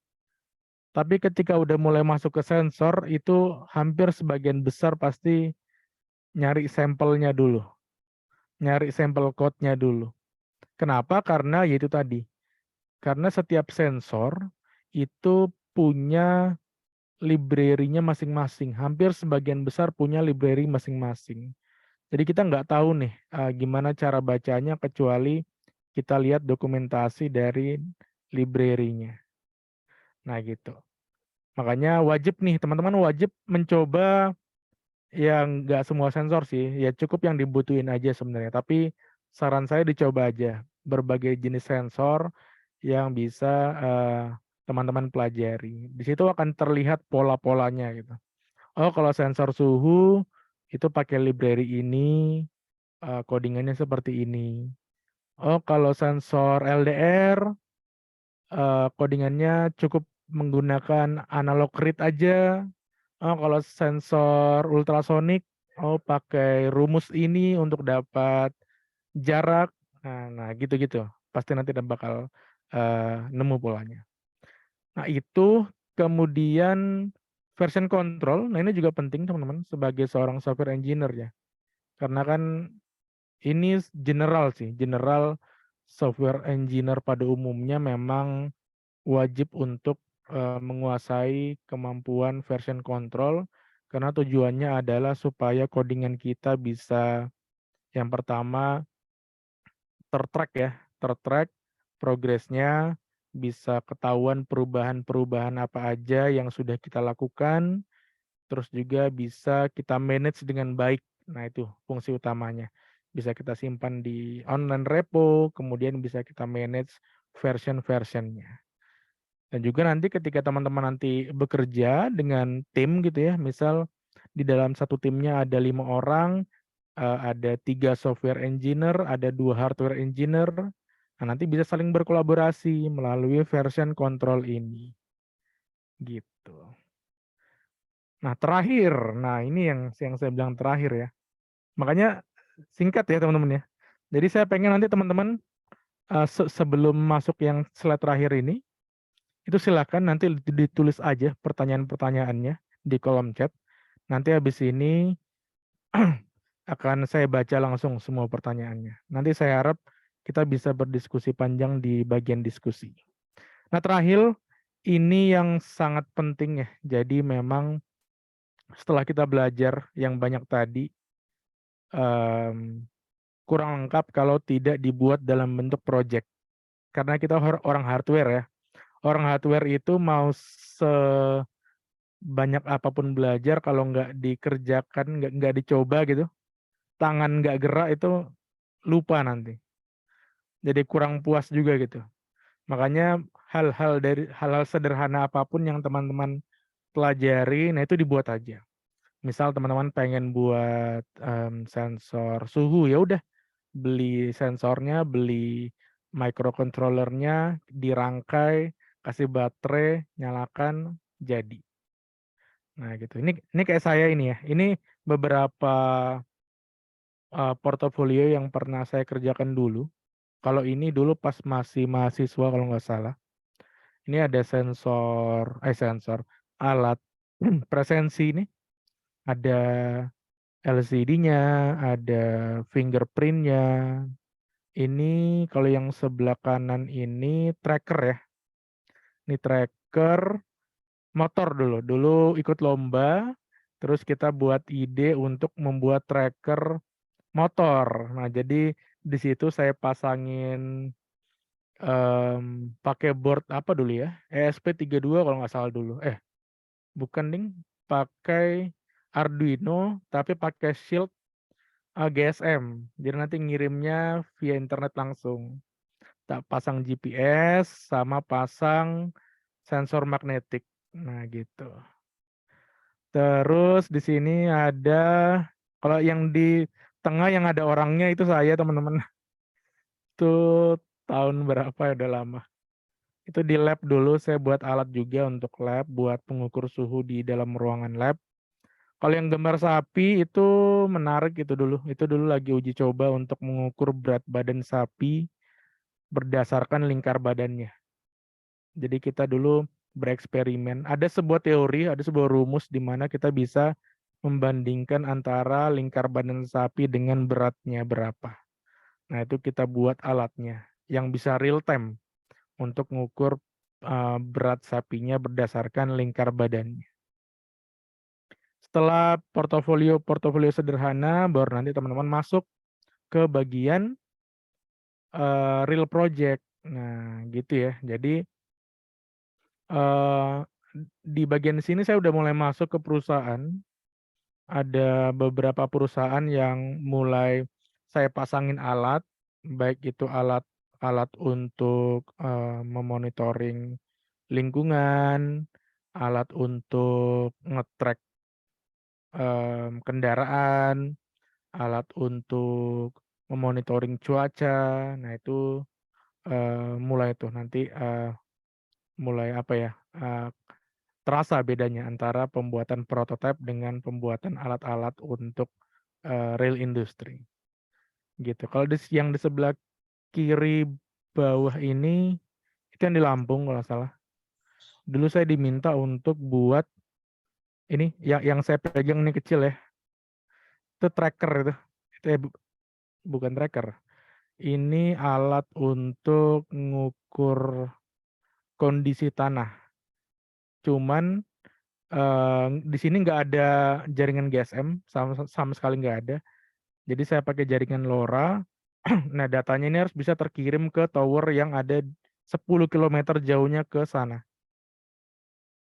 Speaker 2: tapi ketika udah mulai masuk ke sensor, itu hampir sebagian besar pasti nyari sampelnya dulu, nyari sampel code-nya dulu. Kenapa? Karena yaitu tadi, karena setiap sensor itu punya library-nya masing-masing. Hampir sebagian besar punya library masing-masing. Jadi kita nggak tahu nih gimana cara bacanya kecuali kita lihat dokumentasi dari library-nya. Nah gitu. Makanya wajib nih, teman-teman wajib mencoba yang nggak semua sensor sih. Ya cukup yang dibutuhin aja sebenarnya. Tapi saran saya dicoba aja berbagai jenis sensor yang bisa teman-teman pelajari. Di situ akan terlihat pola-polanya gitu. Oh, kalau sensor suhu itu pakai library ini, codingannya seperti ini. Oh, kalau sensor LDR, codingannya cukup menggunakan analog read aja. Oh, kalau sensor ultrasonik, oh pakai rumus ini untuk dapat jarak. Nah gitu-gitu. Pasti nanti bakal nemu polanya. Nah, itu kemudian version control. Nah, ini juga penting teman-teman sebagai seorang software engineer ya. Karena kan ini general sih, general software engineer pada umumnya memang wajib untuk menguasai kemampuan version control karena tujuannya adalah supaya codingan kita bisa yang pertama tertrack ya, tertrack progresnya, bisa ketahuan perubahan-perubahan apa aja yang sudah kita lakukan, terus juga bisa kita manage dengan baik. Nah, itu fungsi utamanya. Bisa kita simpan di online repo, kemudian bisa kita manage version-versionnya. Dan juga nanti ketika teman-teman nanti bekerja dengan tim gitu ya, misal di dalam satu timnya ada 5 orang, ada 3 software engineer, ada 2 hardware engineer. Nah, nanti bisa saling berkolaborasi melalui version control ini. Gitu. Nah, terakhir. Nah, ini yang saya bilang terakhir ya. Makanya singkat ya teman-teman ya. Jadi saya pengen nanti teman-teman sebelum masuk yang slide terakhir ini, itu silakan nanti ditulis aja pertanyaan-pertanyaannya di kolom chat. Nanti habis ini akan saya baca langsung semua pertanyaannya. Nanti saya harap kita bisa berdiskusi panjang di bagian diskusi. Nah, terakhir ini yang sangat penting ya. Jadi memang setelah kita belajar yang banyak tadi, kurang lengkap kalau tidak dibuat dalam bentuk project. Karena kita orang hardware ya. Orang hardware itu mau sebanyak apapun belajar kalau nggak dikerjakan, nggak dicoba gitu, tangan nggak gerak itu lupa nanti. Jadi kurang puas juga gitu. Makanya hal-hal sederhana apapun yang teman-teman pelajari, nah itu dibuat aja. Misal teman-teman pengen buat sensor suhu, ya udah beli sensornya, beli microcontrollernya, dirangkai, kasih baterai, nyalakan, jadi. Nah gitu. Ini kayak saya ini ya. Ini beberapa portofolio yang pernah saya kerjakan dulu. Kalau ini dulu pas masih mahasiswa kalau nggak salah. Ini ada sensor, alat presensi ini. Ada LCD-nya, ada fingerprint-nya. Ini kalau yang sebelah kanan ini tracker ya. Ini tracker motor dulu. Dulu ikut lomba, terus kita buat ide untuk membuat tracker motor. Nah, jadi di situ saya pasangin pakai board apa dulu ya? ESP32 kalau nggak salah dulu. Bukan ding, pakai Arduino tapi pakai Shield GSM. Jadi nanti ngirimnya via internet langsung. Tak pasang GPS sama pasang sensor magnetik. Nah, gitu. Terus di sini ada kalau yang di tengah yang ada orangnya itu saya, teman-teman. Itu tahun berapa ya, udah lama. Itu di lab dulu saya buat alat juga untuk lab buat pengukur suhu di dalam ruangan lab. Kalau yang gambar sapi itu menarik itu dulu. Itu dulu lagi uji coba untuk mengukur berat badan sapi berdasarkan lingkar badannya. Jadi kita dulu bereksperimen. Ada sebuah teori, ada sebuah rumus di mana kita bisa membandingkan antara lingkar badan sapi dengan beratnya berapa. Nah, itu kita buat alatnya yang bisa real time untuk mengukur berat sapinya berdasarkan lingkar badannya. Setelah portofolio sederhana, baru nanti teman-teman masuk ke bagian real project. Nah, gitu ya. Jadi di bagian sini saya udah mulai masuk ke perusahaan. Ada beberapa perusahaan yang mulai saya pasangin alat, baik itu alat untuk memonitoring lingkungan, alat untuk nge-track kendaraan, alat untuk memonitoring cuaca. Nah, itu mulai tuh nanti mulai apa ya, terasa bedanya antara pembuatan prototipe dengan pembuatan alat-alat untuk real industry, gitu. Kalau yang di sebelah kiri bawah ini, itu yang di Lampung kalau nggak salah. Dulu saya diminta untuk buat ini, yang saya pegang ini kecil ya, itu tracker itu. Itu bukan tracker, ini alat untuk ngukur kondisi tanah. Cuman di sini nggak ada jaringan GSM, sama sekali nggak ada. Jadi saya pakai jaringan LoRa. Nah, datanya ini harus bisa terkirim ke tower yang ada 10 km jauhnya ke sana.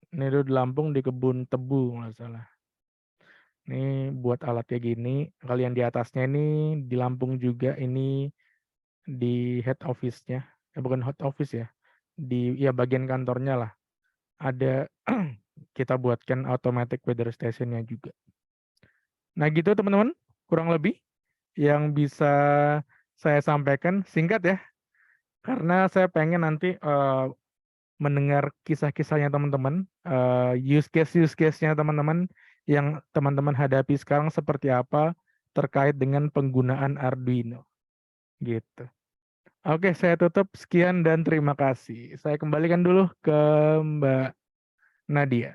Speaker 2: Ini di Lampung di Kebun Tebu nggak salah. Ini buat alatnya gini. Kalau yang di atasnya ini di Lampung juga, ini di head office-nya. Bukan head office ya. Ya bagian kantornya lah. Ada kita buatkan automatic weather station-nya juga. Nah, gitu teman-teman, kurang lebih yang bisa saya sampaikan, singkat ya. Karena saya pengen nanti mendengar kisah-kisahnya teman-teman, use case-nya teman-teman yang teman-teman hadapi sekarang seperti apa terkait dengan penggunaan Arduino, gitu. Oke, saya tutup. Sekian dan terima kasih. Saya kembalikan dulu ke Mbak Nadia.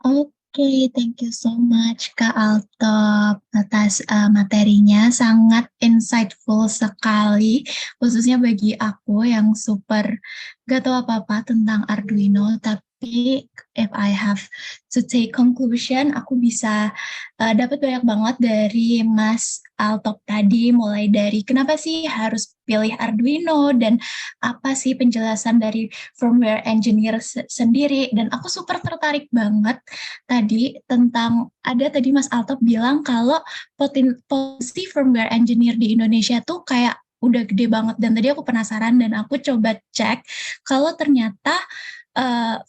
Speaker 1: Oke, thank you so much Kak Altop atas materinya, sangat insightful sekali, khususnya bagi aku yang super gak tahu apa-apa tentang Arduino, tapi if I have to take conclusion, aku bisa dapat banyak banget dari Mas Altop tadi, mulai dari kenapa sih harus pilih Arduino dan apa sih penjelasan dari firmware engineer sendiri, dan aku super tertarik banget tadi tentang, ada tadi Mas Altop bilang kalau potensi firmware engineer di Indonesia tuh kayak udah gede banget, dan tadi aku penasaran dan aku coba cek kalau ternyata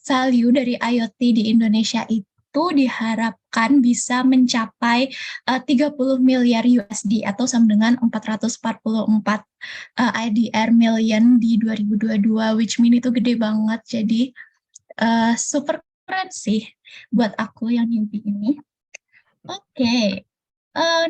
Speaker 1: value dari IoT di Indonesia itu diharapkan bisa mencapai 30 miliar USD atau sama dengan 444 IDR million di 2022, which mean itu gede banget. Jadi super keren sih buat aku yang newbie ini. Oke.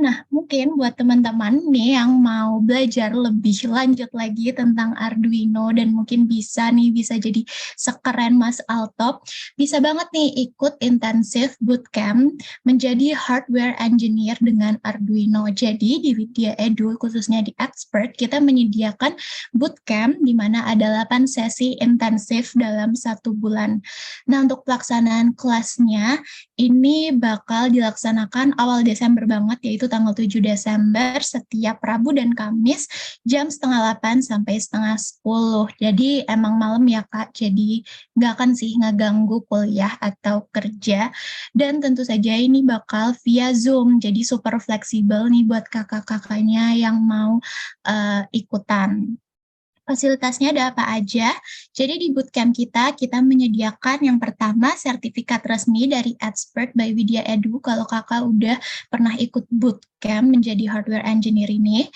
Speaker 1: Nah, mungkin buat teman-teman nih yang mau belajar lebih lanjut lagi tentang Arduino dan mungkin bisa jadi sekeren Mas Altop, bisa banget nih ikut intensif bootcamp menjadi hardware engineer dengan Arduino. Jadi di Widya Edu, khususnya di Expert, kita menyediakan bootcamp di mana ada 8 sesi intensif dalam 1 bulan. Nah, untuk pelaksanaan kelasnya ini bakal dilaksanakan awal Desember banget, yaitu tanggal 7 Desember setiap Rabu dan Kamis jam 7:30 sampai 9:30. Jadi emang malam ya Kak, jadi nggak akan sih ngeganggu kuliah atau kerja. Dan tentu saja ini bakal via Zoom, jadi super fleksibel nih buat kakak-kakaknya yang mau ikutan. Fasilitasnya ada apa aja? Jadi di bootcamp kita menyediakan yang pertama sertifikat resmi dari Expert by Widya Edu kalau kakak udah pernah ikut bootcamp menjadi hardware engineer ini.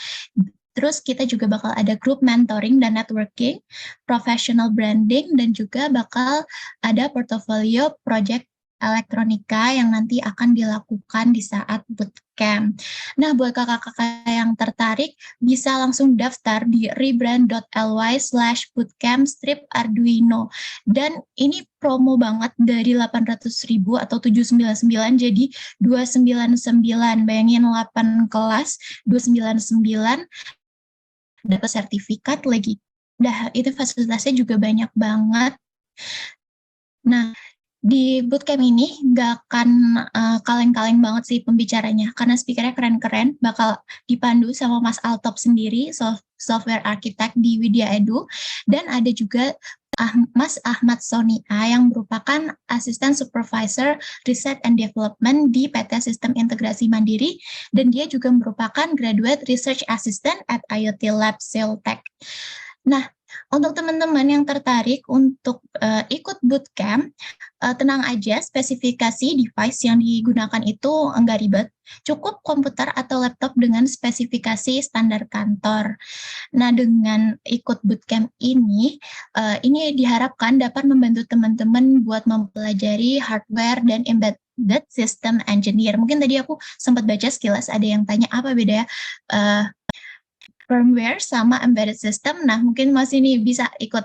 Speaker 1: Terus kita juga bakal ada group mentoring dan networking, professional branding, dan juga bakal ada portofolio project elektronika yang nanti akan dilakukan di saat bootcamp. Bootcamp. Nah, buat kakak-kakak yang tertarik, bisa langsung daftar di rebrand.ly/bootcamp-arduino. Dan ini promo banget dari 800.000 atau 799 jadi 299. Bayangin 8 kelas 299 dapat sertifikat lagi. Dah itu fasilitasnya juga banyak banget. Nah, di bootcamp ini nggak akan kaleng-kaleng banget sih pembicaranya, karena speakernya keren-keren, bakal dipandu sama Mas Altop sendiri, software architect di Widya Edu, dan ada juga Mas Ahmad Sonia yang merupakan asisten supervisor research and development di PT Sistem Integrasi Mandiri, dan dia juga merupakan graduate research assistant at IoT Lab Seoltech. Nah, untuk teman-teman yang tertarik untuk ikut bootcamp, tenang aja, spesifikasi device yang digunakan itu enggak ribet, cukup komputer atau laptop dengan spesifikasi standar kantor. Nah, dengan ikut bootcamp ini diharapkan dapat membantu teman-teman buat mempelajari hardware dan embedded system engineer. Mungkin tadi aku sempat baca sekilas ada yang tanya apa beda firmware sama embedded system. Nah, mungkin Mas ini bisa ikut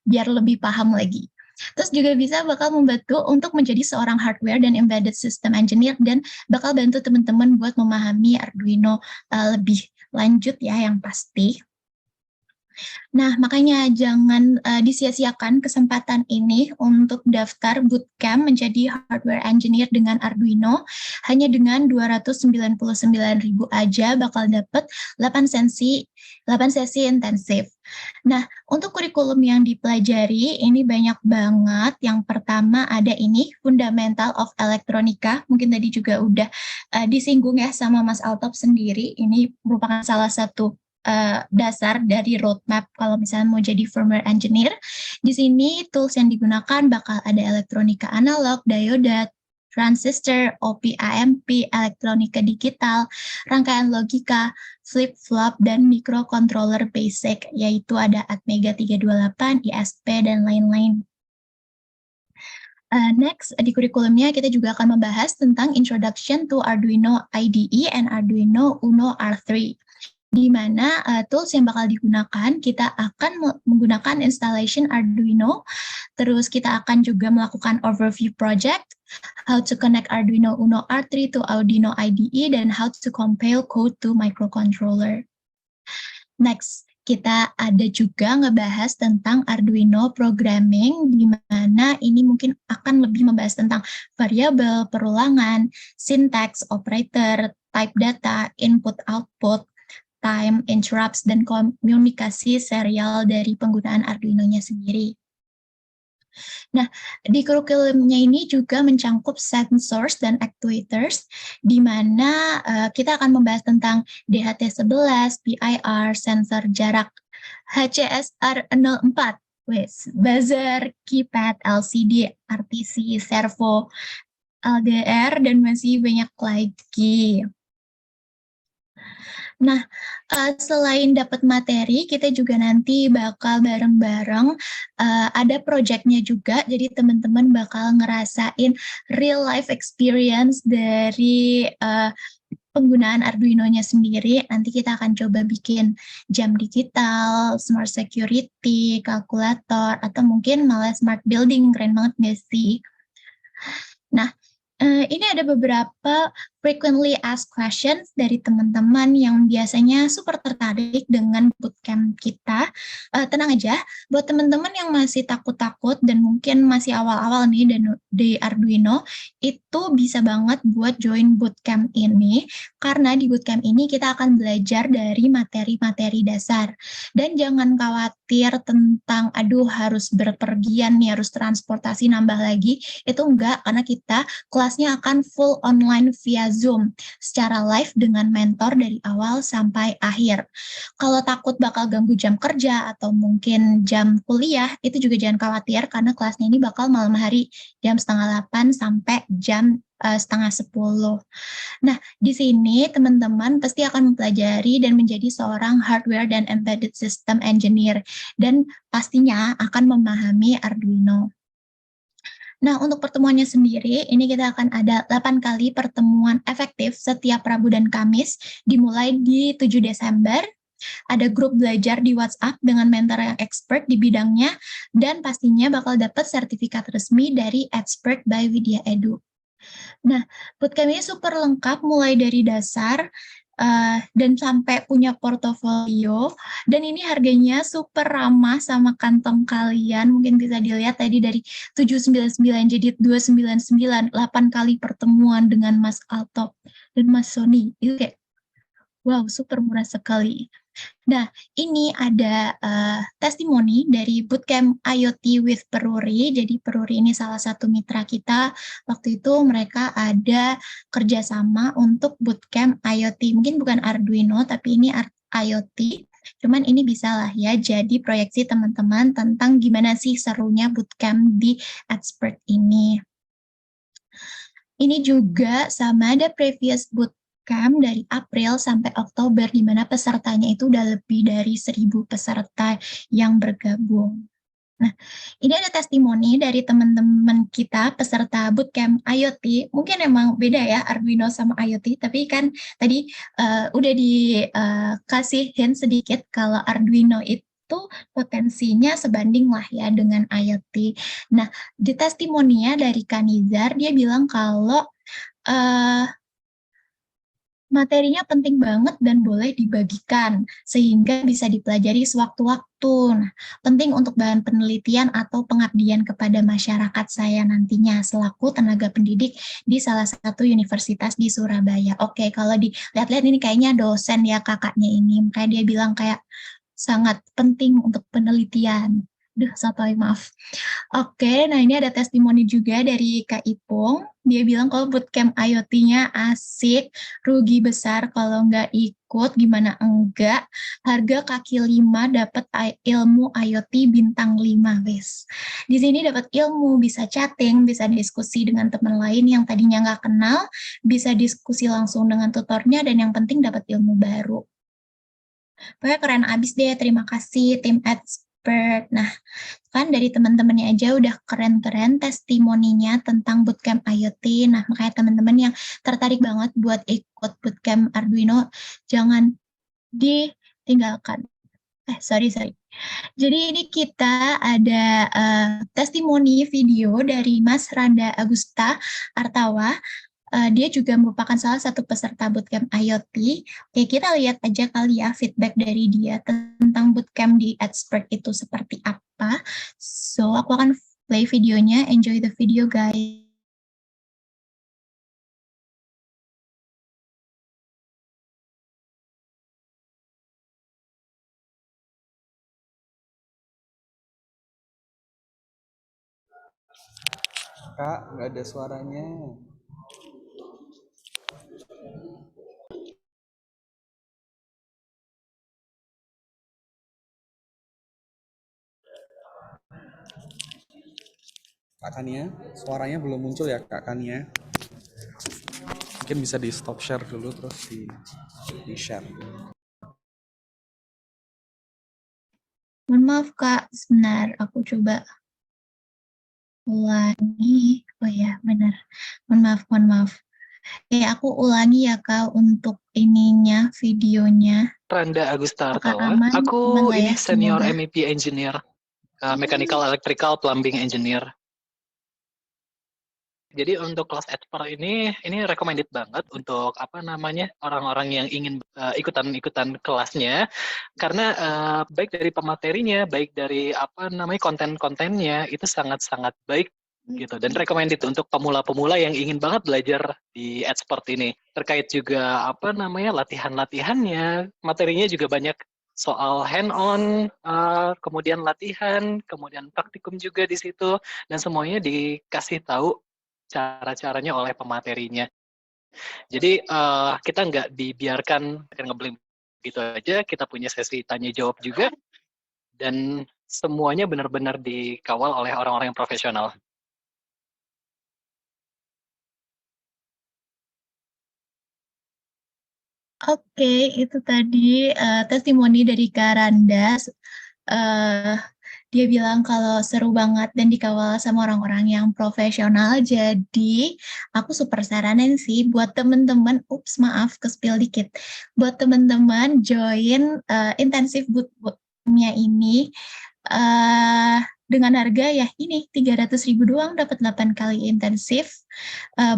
Speaker 1: biar lebih paham lagi. Terus juga bakal membantu untuk menjadi seorang hardware dan embedded system engineer dan bakal bantu teman-teman buat memahami Arduino lebih lanjut ya yang pasti. Nah, makanya jangan disia-siakan kesempatan ini untuk daftar bootcamp menjadi hardware engineer dengan Arduino. Hanya dengan 299.000 aja bakal dapet 8 sesi intensif. Nah, untuk kurikulum yang dipelajari ini banyak banget. Yang pertama ada ini Fundamental of Electronica. Mungkin tadi juga udah disinggung ya sama Mas Altop sendiri. Ini merupakan salah satu dasar dari roadmap kalau misalnya mau jadi firmware engineer. Di sini tools yang digunakan bakal ada elektronika analog, dioda, transistor, OP AMP, elektronika digital, rangkaian logika, flip-flop, dan microcontroller basic, yaitu ada Atmega 328, ISP, dan lain-lain. Next, di kurikulumnya kita juga akan membahas tentang Introduction to Arduino IDE and Arduino Uno R3. Di mana tools yang bakal digunakan, kita akan menggunakan installation Arduino, terus kita akan juga melakukan overview project, how to connect Arduino Uno R3 to Arduino IDE, dan how to compile code to microcontroller. Next, kita ada juga ngebahas tentang Arduino programming, di mana ini mungkin akan lebih membahas tentang variabel, perulangan, syntax, operator, type data, input-output, time, interrupts, dan komunikasi serial dari penggunaan Arduino-nya sendiri. Nah, di kurikulumnya ini juga mencangkup sensors dan actuators, di mana kita akan membahas tentang DHT11, PIR, sensor jarak, HCSR04, buzzer, keypad, LCD, RTC, servo, LDR, dan masih banyak lagi. Nah, selain dapat materi, kita juga nanti bakal bareng-bareng ada project-nya juga, jadi teman-teman bakal ngerasain real life experience dari penggunaan Arduino-nya sendiri. Nanti kita akan coba bikin jam digital, smart security, kalkulator, atau mungkin malah smart building. Keren banget nggak sih? Nah, ini ada beberapa frequently asked questions dari teman-teman yang biasanya super tertarik dengan bootcamp kita. Tenang aja, buat teman-teman yang masih takut-takut dan mungkin masih awal-awal nih di Arduino, itu bisa banget buat join bootcamp ini, karena di bootcamp ini kita akan belajar dari materi-materi dasar. Dan jangan khawatir tentang, aduh harus berpergian nih, harus transportasi nambah lagi, itu enggak, karena kita kelasnya akan full online via Zoom secara live dengan mentor dari awal sampai akhir. Kalau takut bakal ganggu jam kerja atau mungkin jam kuliah, itu juga jangan khawatir karena kelasnya ini bakal malam hari jam 7:30 sampai jam 9:30. Nah, di sini teman-teman pasti akan mempelajari dan menjadi seorang hardware dan embedded system engineer dan pastinya akan memahami Arduino. Nah, untuk pertemuannya sendiri, ini kita akan ada 8 kali pertemuan efektif setiap Rabu dan Kamis, dimulai di 7 Desember. Ada grup belajar di WhatsApp dengan mentor yang expert di bidangnya, dan pastinya bakal dapat sertifikat resmi dari Expert by Widya Edu. Nah, bootcamp ini super lengkap mulai dari dasar dan sampai punya portofolio, dan ini harganya super ramah sama kantong kalian. Mungkin bisa dilihat tadi dari 799 jadi 299, 8 kali pertemuan dengan Mas Alto dan Mas Sony. Itu kayak wow, super murah sekali. Nah, ini ada testimoni dari Bootcamp IoT with Peruri. Jadi Peruri ini salah satu mitra kita. Waktu itu mereka ada kerjasama untuk Bootcamp IoT. Mungkin bukan Arduino, tapi ini IoT. Cuman ini bisa lah ya jadi proyeksi teman-teman tentang gimana sih serunya Bootcamp di Expert ini. Ini juga sama ada previous bootcamp dari April sampai Oktober, di mana pesertanya itu udah lebih dari 1.000 peserta yang bergabung. Nah, ini ada testimoni dari teman-teman kita peserta bootcamp IoT. Mungkin emang beda ya Arduino sama IoT, tapi kan tadi udah dikasih hint sedikit kalau Arduino itu potensinya sebanding lah ya dengan IoT. Nah, di testimoninya dari Kanizar, dia bilang kalau materinya penting banget dan boleh dibagikan, sehingga bisa dipelajari sewaktu-waktu. Nah, penting untuk bahan penelitian atau pengabdian kepada masyarakat saya nantinya selaku tenaga pendidik di salah satu universitas di Surabaya. Oke, kalau dilihat-lihat ini kayaknya dosen ya kakaknya ini, makanya dia bilang kayak sangat penting untuk penelitian. Duh, sotoy, maaf. Oke, nah ini ada testimoni juga dari Kak Ipung. Dia bilang kalau bootcamp IoT-nya asik, rugi besar kalau nggak ikut, gimana enggak. Harga kaki 5 dapat ilmu IoT bintang 5, wes. Di sini dapat ilmu, bisa chatting, bisa diskusi dengan teman lain yang tadinya nggak kenal, bisa diskusi langsung dengan tutornya, dan yang penting dapat ilmu baru. Pokoknya keren abis deh, terima kasih tim Expert. Nah, kan dari teman-temannya aja udah keren-keren testimoninya tentang bootcamp IoT. Nah, makanya teman-teman yang tertarik banget buat ikut bootcamp Arduino, jangan ditinggalkan. Sorry. Jadi ini kita ada testimoni video dari Mas Randa Agusta Artawa. Dia juga merupakan salah satu peserta bootcamp IoT. Oke, kita lihat aja kali ya feedback dari dia tentang bootcamp di Expert itu seperti apa. So, aku akan play videonya. Enjoy the video, guys.
Speaker 3: Kak, nggak ada suaranya. Kak Kania, suaranya belum muncul ya Kak Kania. Mungkin bisa di stop share dulu terus di share.
Speaker 1: Mohon maaf, Kak. Sebentar, aku coba ulangi. Oh ya, benar. Mohon maaf. Aku ulangi ya, Kak, untuk ininya, videonya.
Speaker 4: Randa Agusta
Speaker 1: Apakah
Speaker 4: Artawa.
Speaker 1: aman?
Speaker 4: Aku
Speaker 1: Aman lah
Speaker 4: ini
Speaker 1: ya,
Speaker 4: senior
Speaker 1: semoga.
Speaker 4: MEP engineer, mechanical electrical plumbing engineer. Jadi untuk kelas expert ini recommended banget untuk apa namanya orang-orang yang ingin ikutan kelasnya, karena baik dari pematerinya, baik dari apa namanya konten-kontennya itu sangat-sangat baik gitu, dan recommended untuk pemula-pemula yang ingin banget belajar di expert ini. Terkait juga apa namanya latihan-latihannya, materinya juga banyak soal hand-on, kemudian latihan, kemudian praktikum juga di situ, dan semuanya dikasih tahu cara-caranya oleh pematerinya. Jadi kita nggak dibiarkan ngeblank gitu aja, kita punya sesi tanya jawab juga, dan semuanya benar-benar dikawal oleh orang-orang yang profesional.
Speaker 1: Oke, itu tadi testimoni dari Kak Randa. Dia bilang kalau seru banget dan dikawal sama orang-orang yang profesional. Jadi aku super saranin sih buat temen-temen, maaf ke-spill dikit. Buat temen-temen join intensif bootcampnya ini dengan harga ya ini 300.000 doang, dapat 8 kali intensif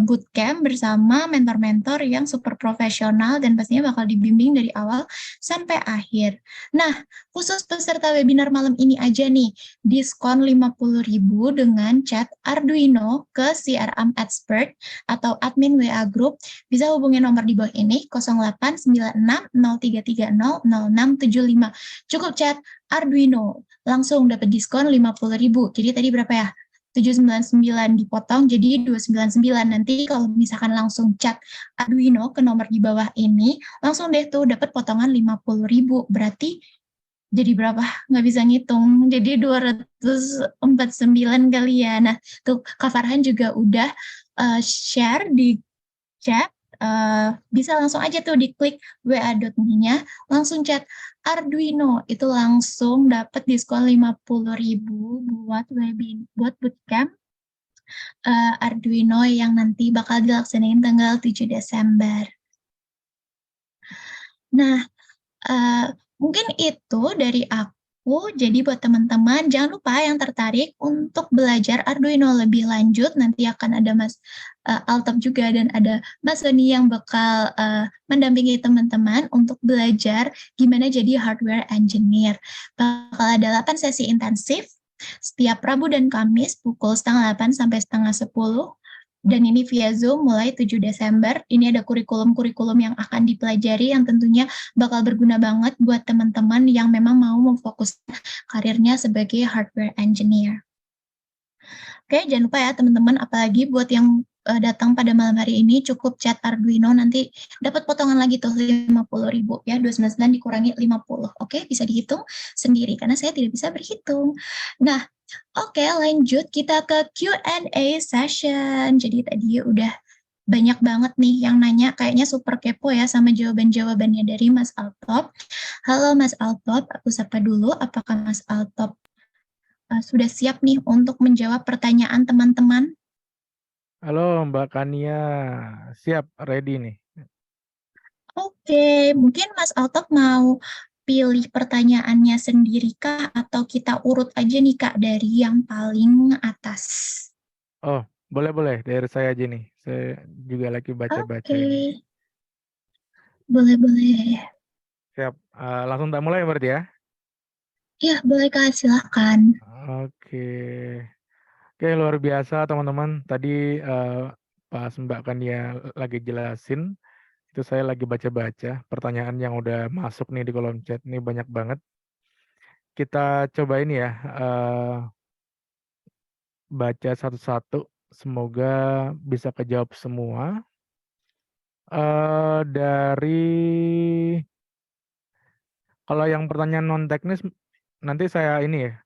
Speaker 1: bootcamp bersama mentor-mentor yang super profesional dan pastinya bakal dibimbing dari awal sampai akhir. Nah, khusus peserta webinar malam ini aja nih, diskon 50.000 dengan chat Arduino ke CRM Expert atau admin WA Group. Bisa hubungi nomor di bawah ini 089603300675. Cukup chat Arduino, langsung dapat diskon 50.000. Jadi tadi berapa ya? 799 dipotong jadi 299. Nanti kalau misalkan langsung chat Arduino ke nomor di bawah ini, langsung deh tuh dapat potongan 50.000. Berarti jadi berapa? Nggak bisa ngitung. Jadi 249 kali ya. Nah, tuh Kak Farhan juga udah share di chat. Bisa langsung aja tuh diklik wa.me-nya, langsung chat Arduino, itu langsung dapat diskon 50.000 buat bootcamp Arduino yang nanti bakal dilaksanain tanggal 7 Desember. Nah, mungkin itu dari aku. Jadi buat teman-teman, jangan lupa yang tertarik untuk belajar Arduino lebih lanjut, nanti akan ada Mas Altop juga dan ada Mas Sony yang bakal mendampingi teman-teman untuk belajar gimana jadi hardware engineer. Bakal ada 8 sesi intensif setiap Rabu dan Kamis pukul 7:30 sampai 9:30. Dan ini via Zoom mulai 7 Desember. Ini ada kurikulum-kurikulum yang akan dipelajari yang tentunya bakal berguna banget buat teman-teman yang memang mau memfokuskan karirnya sebagai hardware engineer. Oke, jangan lupa ya teman-teman, apalagi buat yang datang pada malam hari ini cukup chat Arduino, nanti dapat potongan lagi tuh 50.000 ya, 299 dikurangi 50. Oke, bisa dihitung sendiri karena saya tidak bisa berhitung. Nah, oke, lanjut kita ke Q&A session. Jadi tadi udah banyak banget nih yang nanya, kayaknya super kepo ya sama jawaban-jawabannya dari Mas Altop. Halo Mas Altop, aku sapa dulu, apakah Mas Altop sudah siap nih untuk menjawab pertanyaan teman-teman?
Speaker 2: Halo Mbak Kania, siap, ready nih.
Speaker 1: Oke, mungkin Mas Altop mau pilih pertanyaannya sendiri kah atau kita urut aja nih Kak dari yang paling atas?
Speaker 2: Oh, boleh dari saya aja nih. Saya juga lagi baca-baca
Speaker 1: Oke,
Speaker 2: ini.
Speaker 1: boleh.
Speaker 2: Siap, langsung tak mulai berarti ya?
Speaker 1: Ya, boleh Kak, silakan.
Speaker 2: Oke. Oke, luar biasa teman-teman. Tadi pas Mbak Kania lagi jelasin, itu saya lagi baca-baca pertanyaan yang udah masuk nih di kolom chat. Ini banyak banget. Kita coba ini ya, baca satu-satu. Semoga bisa kejawab semua. Kalau yang pertanyaan non teknis nanti saya ini ya,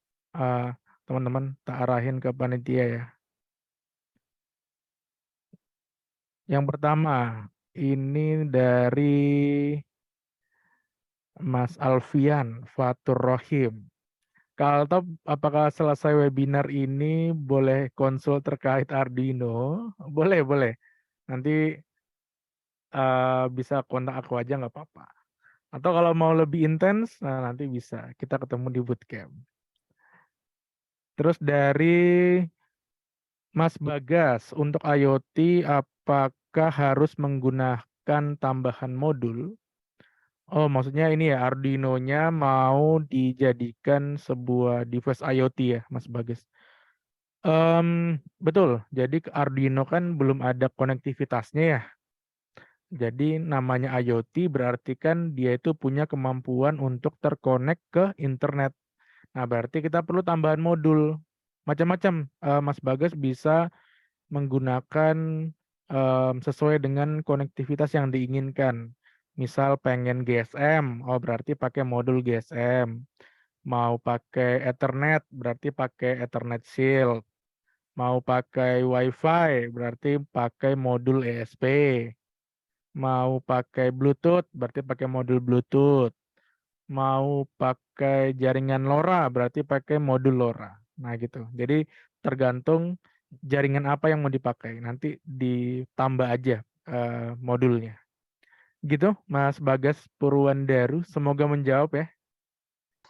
Speaker 2: teman-teman tak arahin ke panitia ya. Yang pertama ini dari Mas Alfian Fatur Rohim. Kak Altop, apakah selesai webinar ini boleh konsul terkait Arduino? Boleh. Nanti bisa kontak aku aja nggak apa-apa. Atau kalau mau lebih intens, nah nanti bisa. Kita ketemu di bootcamp. Terus dari Mas Bagas, untuk IoT apakah harus menggunakan tambahan modul? Oh, maksudnya ini ya, Arduino-nya mau dijadikan sebuah device IoT ya, Mas Bagas? Betul, jadi Arduino kan belum ada konektivitasnya ya. Jadi namanya IoT berarti kan dia itu punya kemampuan untuk terkonek ke internet. Nah, berarti kita perlu tambahan modul. Macam-macam, Mas Bagas bisa menggunakan sesuai dengan konektivitas yang diinginkan. Misal pengen GSM, oh berarti pakai modul GSM. Mau pakai Ethernet, berarti pakai Ethernet Shield. Mau pakai WiFi, berarti pakai modul ESP. Mau pakai Bluetooth, berarti pakai modul Bluetooth. mau pakai jaringan LoRa, berarti pakai modul LoRa. Nah gitu. Jadi tergantung jaringan apa yang mau dipakai. Nanti ditambah aja modulnya. Gitu, Mas Bagas Purwandaru. Semoga menjawab ya.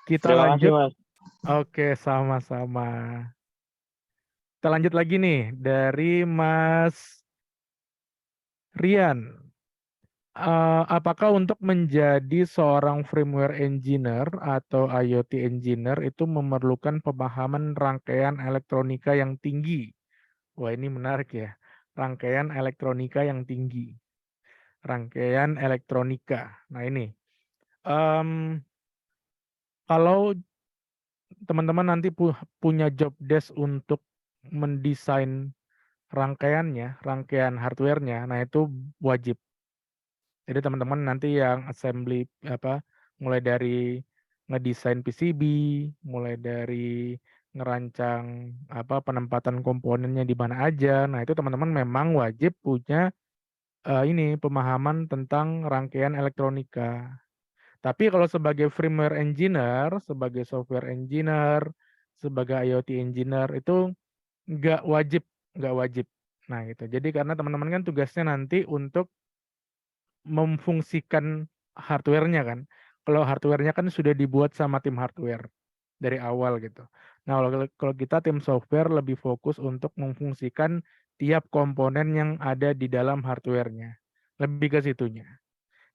Speaker 2: Kita
Speaker 5: Terima kasih,
Speaker 2: lanjut.
Speaker 5: Mas.
Speaker 2: Oke, sama-sama. Kita lanjut lagi nih dari Mas Rian. Apakah untuk menjadi seorang firmware engineer atau IoT engineer itu memerlukan pemahaman rangkaian elektronika yang tinggi? Wah, ini menarik ya. Rangkaian elektronika yang tinggi. Rangkaian elektronika. Nah, ini. Kalau teman-teman nanti punya job desk untuk mendesain rangkaiannya, rangkaian hardware-nya, nah itu wajib. Jadi teman-teman nanti yang assembly mulai dari ngedesain PCB, mulai dari ngerancang penempatan komponennya di mana aja. Nah, itu teman-teman memang wajib punya ini pemahaman tentang rangkaian elektronika. Tapi kalau sebagai firmware engineer, sebagai software engineer, sebagai IoT engineer itu nggak wajib. Nah, gitu. Jadi karena teman-teman kan tugasnya nanti untuk memfungsikan hardware-nya kan. Kalau hardware-nya kan sudah dibuat sama tim hardware dari awal gitu. Nah, kalau kita tim software lebih fokus untuk memfungsikan tiap komponen yang ada di dalam hardware-nya. Lebih ke situnya.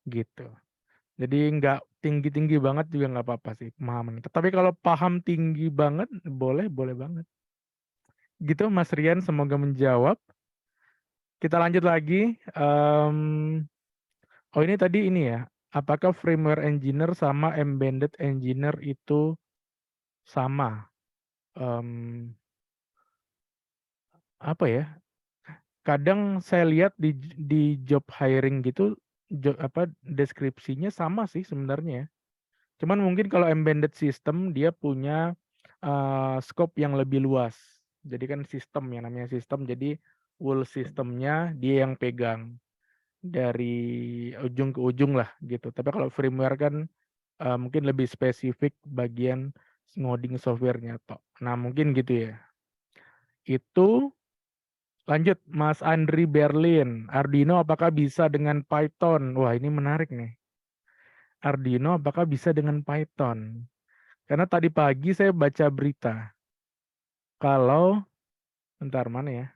Speaker 2: Gitu. Jadi nggak tinggi-tinggi banget juga nggak apa-apa sih pemahaman. Tapi kalau paham tinggi banget, boleh banget. Gitu Mas Rian, semoga menjawab. Kita lanjut lagi. Oh ini tadi ini ya, apakah firmware engineer sama embedded engineer itu sama? Apa ya? Kadang saya lihat di job hiring gitu, deskripsinya sama sih sebenarnya ya. Cuman mungkin kalau embedded system dia punya scope yang lebih luas. Jadi kan sistem yang namanya sistem, jadi full sistemnya dia yang pegang dari ujung ke ujung lah gitu. Tapi kalau firmware kan mungkin lebih spesifik bagian ngoding softwarenya toh. Nah mungkin gitu ya. Itu lanjut Mas Andri Berlin. Arduino apakah bisa dengan Python? Wah ini menarik nih. Arduino apakah bisa dengan Python? Karena tadi pagi saya baca berita. Kalau, bentar mana ya?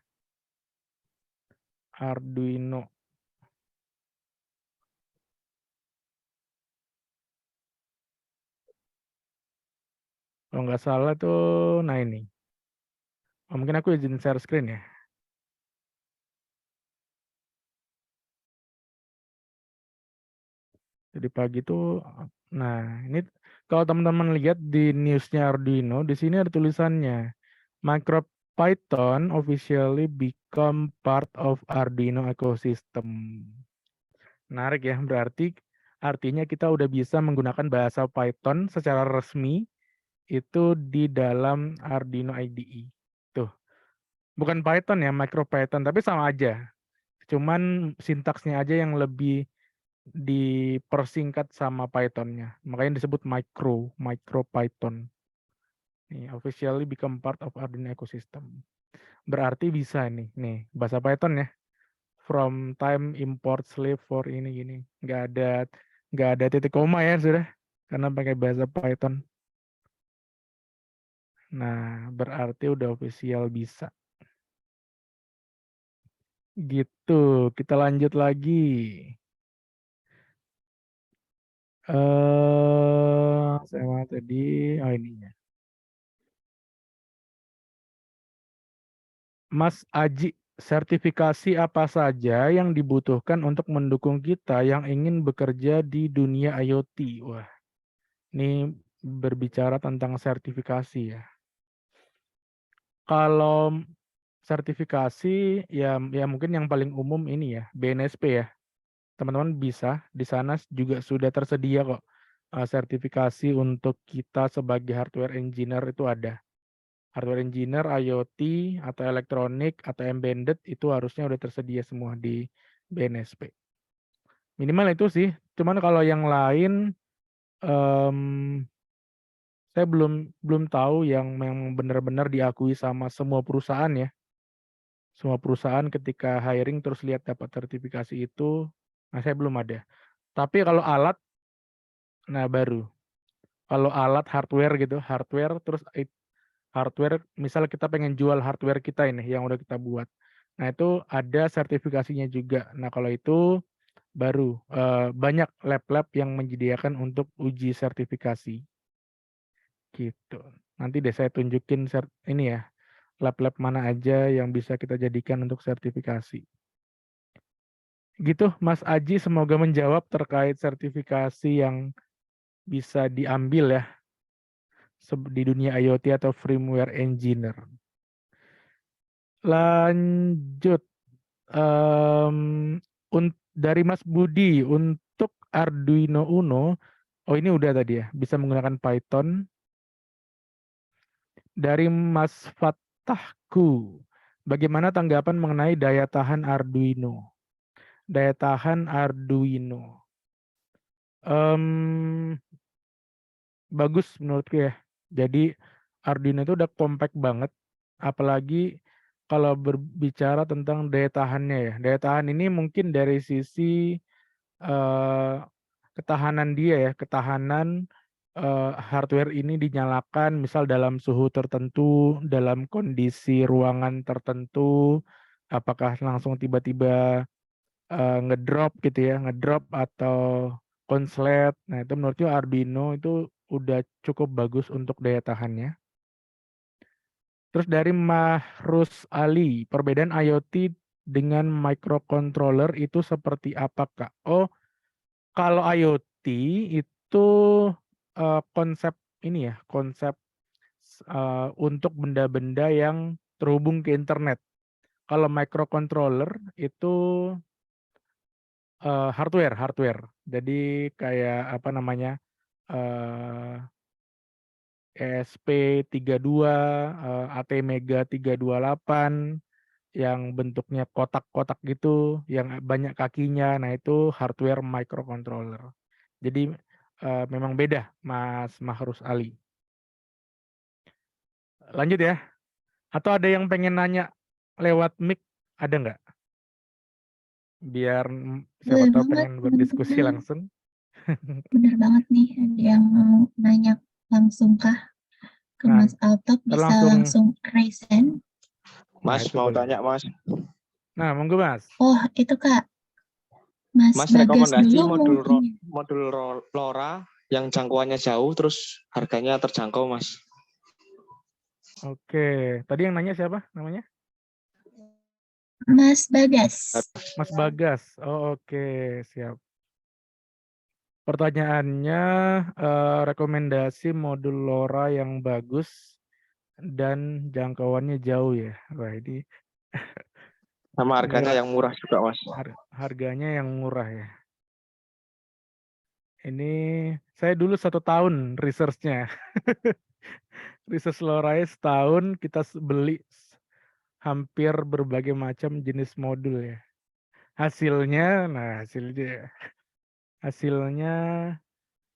Speaker 2: Arduino. Kalau nggak salah tuh, nah ini. Oh, mungkin aku izin share screen ya. Jadi pagi tuh, nah ini kalau teman-teman lihat di newsnya Arduino, di sini ada tulisannya. MicroPython officially become part of Arduino ecosystem. Menarik ya, berarti artinya kita udah bisa menggunakan bahasa Python secara resmi itu di dalam Arduino IDE. Tuh, bukan Python ya, MicroPython, tapi sama aja. Cuman sintaksnya aja yang lebih dipersingkat sama Python-nya. Makanya disebut MicroPython. Nih, officially become part of Arduino ecosystem. Berarti bisa nih bahasa Python ya. From time import slave for ini gini. Nggak ada titik koma ya sudah. Karena pakai bahasa Python. Nah, berarti udah official bisa. Gitu, kita lanjut lagi. Saya tadi, oh ininya. Mas Aji, sertifikasi apa saja yang dibutuhkan untuk mendukung kita yang ingin bekerja di dunia IoT? Wah, ini berbicara tentang sertifikasi ya. Kalau sertifikasi ya mungkin yang paling umum ini ya, BNSP ya. Teman-teman bisa di sana juga sudah tersedia kok sertifikasi untuk kita sebagai hardware engineer itu ada. Hardware engineer, IoT, atau elektronik, atau embedded itu harusnya udah tersedia semua di BNSP. Minimal itu sih. Cuman kalau yang lain Mmm, saya belum tahu yang memang benar-benar diakui sama semua perusahaan ya. Semua perusahaan ketika hiring terus lihat dapat sertifikasi itu, nah saya belum ada. Tapi kalau alat, nah baru. Kalau alat hardware gitu, hardware terus hardware misal kita pengen jual hardware kita ini yang udah kita buat. Nah itu ada sertifikasinya juga. Nah kalau itu baru, banyak lab-lab yang menyediakan untuk uji sertifikasi, gitu. Nanti deh saya tunjukin ini ya, lab-lab mana aja yang bisa kita jadikan untuk sertifikasi. Gitu Mas Aji, semoga menjawab terkait sertifikasi yang bisa diambil ya di dunia IoT atau firmware engineer. Lanjut, dari Mas Budi untuk Arduino Uno, oh ini udah tadi ya, bisa menggunakan Python. Dari Mas Fatahku, bagaimana tanggapan mengenai daya tahan Arduino? Daya tahan Arduino. Bagus menurutku ya. Jadi Arduino itu udah compact banget, apalagi kalau berbicara tentang daya tahannya ya. Daya tahan ini mungkin dari sisi ketahanan dia ya, ketahanan hardware ini dinyalakan misal dalam suhu tertentu, dalam kondisi ruangan tertentu, apakah langsung tiba-tiba ngedrop gitu ya, ngedrop atau konslet. Nah itu menurutku Arduino itu udah cukup bagus untuk daya tahannya. Terus dari Mahrus Ali, perbedaan IoT dengan microcontroller itu seperti apa, Kak? Oh, kalau IoT itu konsep ini ya, konsep untuk benda-benda yang terhubung ke internet. Kalau microcontroller itu hardware. Jadi kayak apa namanya, ESP32, ATmega 328 yang bentuknya kotak-kotak gitu, yang banyak kakinya. Nah itu hardware microcontroller. Jadi memang beda, Mas Mahrus Ali. Lanjut ya. Atau ada yang pengen nanya lewat mic, ada nggak? Biar siapa
Speaker 1: Boleh
Speaker 2: tahu
Speaker 1: banget,
Speaker 2: pengen berdiskusi
Speaker 1: teman-teman.
Speaker 2: langsung.
Speaker 1: Bener banget nih, ada yang mau nanya langsung kah ke
Speaker 2: Nah,
Speaker 1: Mas Altok, bisa
Speaker 2: langsung.
Speaker 1: langsung raise hand.
Speaker 2: Nah,
Speaker 5: Mas
Speaker 2: itu
Speaker 5: mau
Speaker 2: boleh.
Speaker 5: tanya Mas.
Speaker 2: Nah, monggo Mas.
Speaker 1: Oh, itu Kak. Mas
Speaker 5: Mas
Speaker 1: Bagas
Speaker 5: rekomendasi
Speaker 1: dulu mungkin.
Speaker 5: modul LoRa yang jangkauannya jauh terus harganya terjangkau Mas.
Speaker 2: Oke, tadi yang nanya siapa namanya?
Speaker 1: Mas Bagas.
Speaker 2: Mas Bagas. Oh, oke, siap. Pertanyaannya, rekomendasi modul LoRa yang bagus dan jangkauannya jauh ya. Wah, ini
Speaker 5: Sama harganya
Speaker 2: berat.
Speaker 5: yang murah juga Mas.
Speaker 2: Harganya yang murah ya. Ini saya dulu 1 tahun research-nya. Research LoRa setahun kita beli hampir berbagai macam jenis modul ya. Hasilnya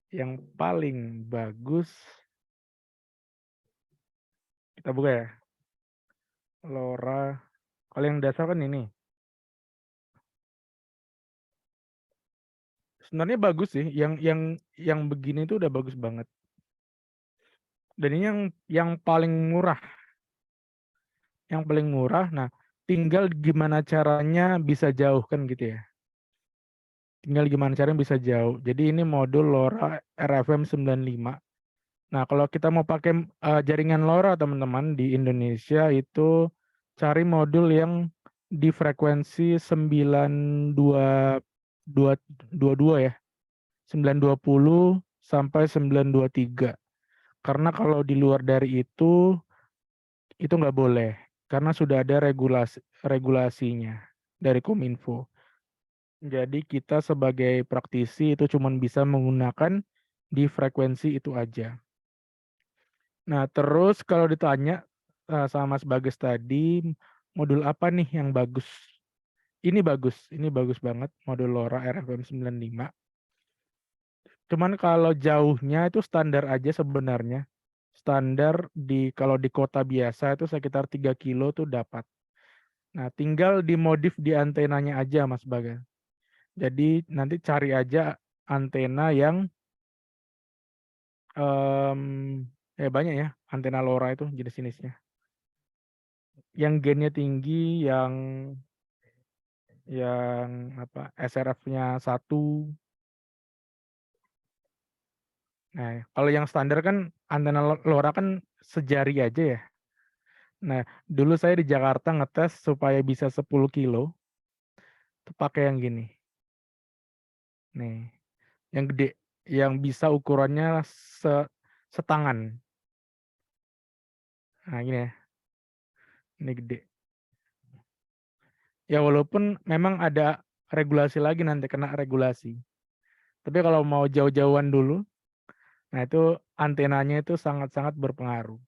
Speaker 2: yang paling bagus, kita buka ya. LoRa, kalau yang dasar kan ini. Sebenarnya bagus sih, yang begini itu udah bagus banget. Dan ini yang paling murah. Yang paling murah, nah tinggal gimana caranya bisa jauh kan gitu ya. Tinggal gimana caranya bisa jauh. Jadi ini modul LoRa RFM 95. Nah, kalau kita mau pakai jaringan LoRa teman-teman di Indonesia itu cari modul yang di frekuensi 9222 ya. 920 sampai 923. Karena kalau di luar dari itu nggak boleh. Karena sudah ada regulasinya dari Kominfo. Jadi kita sebagai praktisi itu cuma bisa menggunakan di frekuensi itu aja. Nah, terus kalau ditanya sama Mas Bagas tadi, modul apa nih yang bagus? Ini bagus banget modul LoRa RFM 95. Cuman kalau jauhnya itu standar aja sebenarnya. Standar kalau di kota biasa itu sekitar 3 kilo tuh dapat. Nah, tinggal dimodif di antenanya aja Mas Bagas. Jadi nanti cari aja antena yang banyak ya antena LoRa itu jenis-jenisnya. Yang gainnya tinggi, yang SRF-nya 1. Nah, kalau yang standar kan antena LoRa kan sejari aja ya. Nah, dulu saya di Jakarta ngetes supaya bisa 10 kilo, itu pakai yang gini. Nih, yang gede, yang bisa ukurannya setangan. Nah, gini ya. Ini gede. Ya walaupun memang ada regulasi lagi nanti, kena regulasi. Tapi kalau mau jauh-jauhan dulu, nah itu antenanya itu sangat-sangat berpengaruh.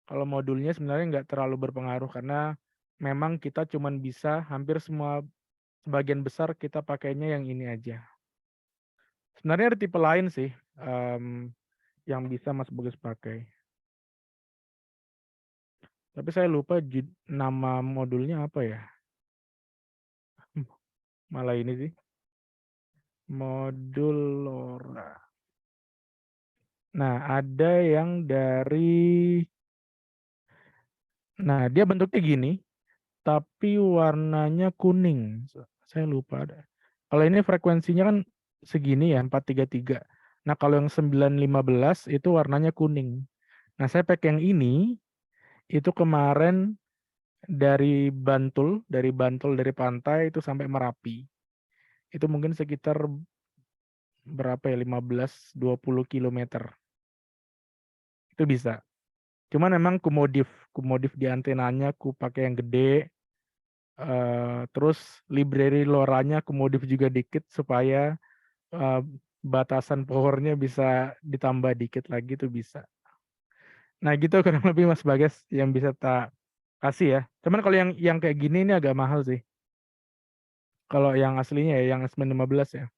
Speaker 2: Kalau modulnya sebenarnya nggak terlalu berpengaruh karena memang kita cuman bisa hampir sebagian besar kita pakainya yang ini aja. Sebenarnya ada tipe lain sih yang bisa Mas Bagus pakai. Tapi saya lupa nama modulnya apa ya. Malah ini sih. Modul LoRa. Nah, ada yang dia bentuknya gini, tapi warnanya kuning. Saya lupa ada. Kalau ini frekuensinya kan segini ya, 433. Nah, kalau yang 915 itu warnanya kuning. Nah, saya pakai yang ini, itu kemarin dari Bantul dari pantai itu sampai Merapi. Itu mungkin sekitar berapa ya, 15-20 kilometer. Itu bisa. Cuman memang kumodif di antenanya, ku pakai yang gede. Terus library LoRa-nya kumodif juga dikit supaya batasan powernya bisa ditambah dikit lagi tuh bisa. Nah gitu kurang lebih Mas Bagas yang bisa tak kasih ya. Cuman kalau yang kayak gini ini agak mahal sih. Kalau yang aslinya ya, yang S915 ya.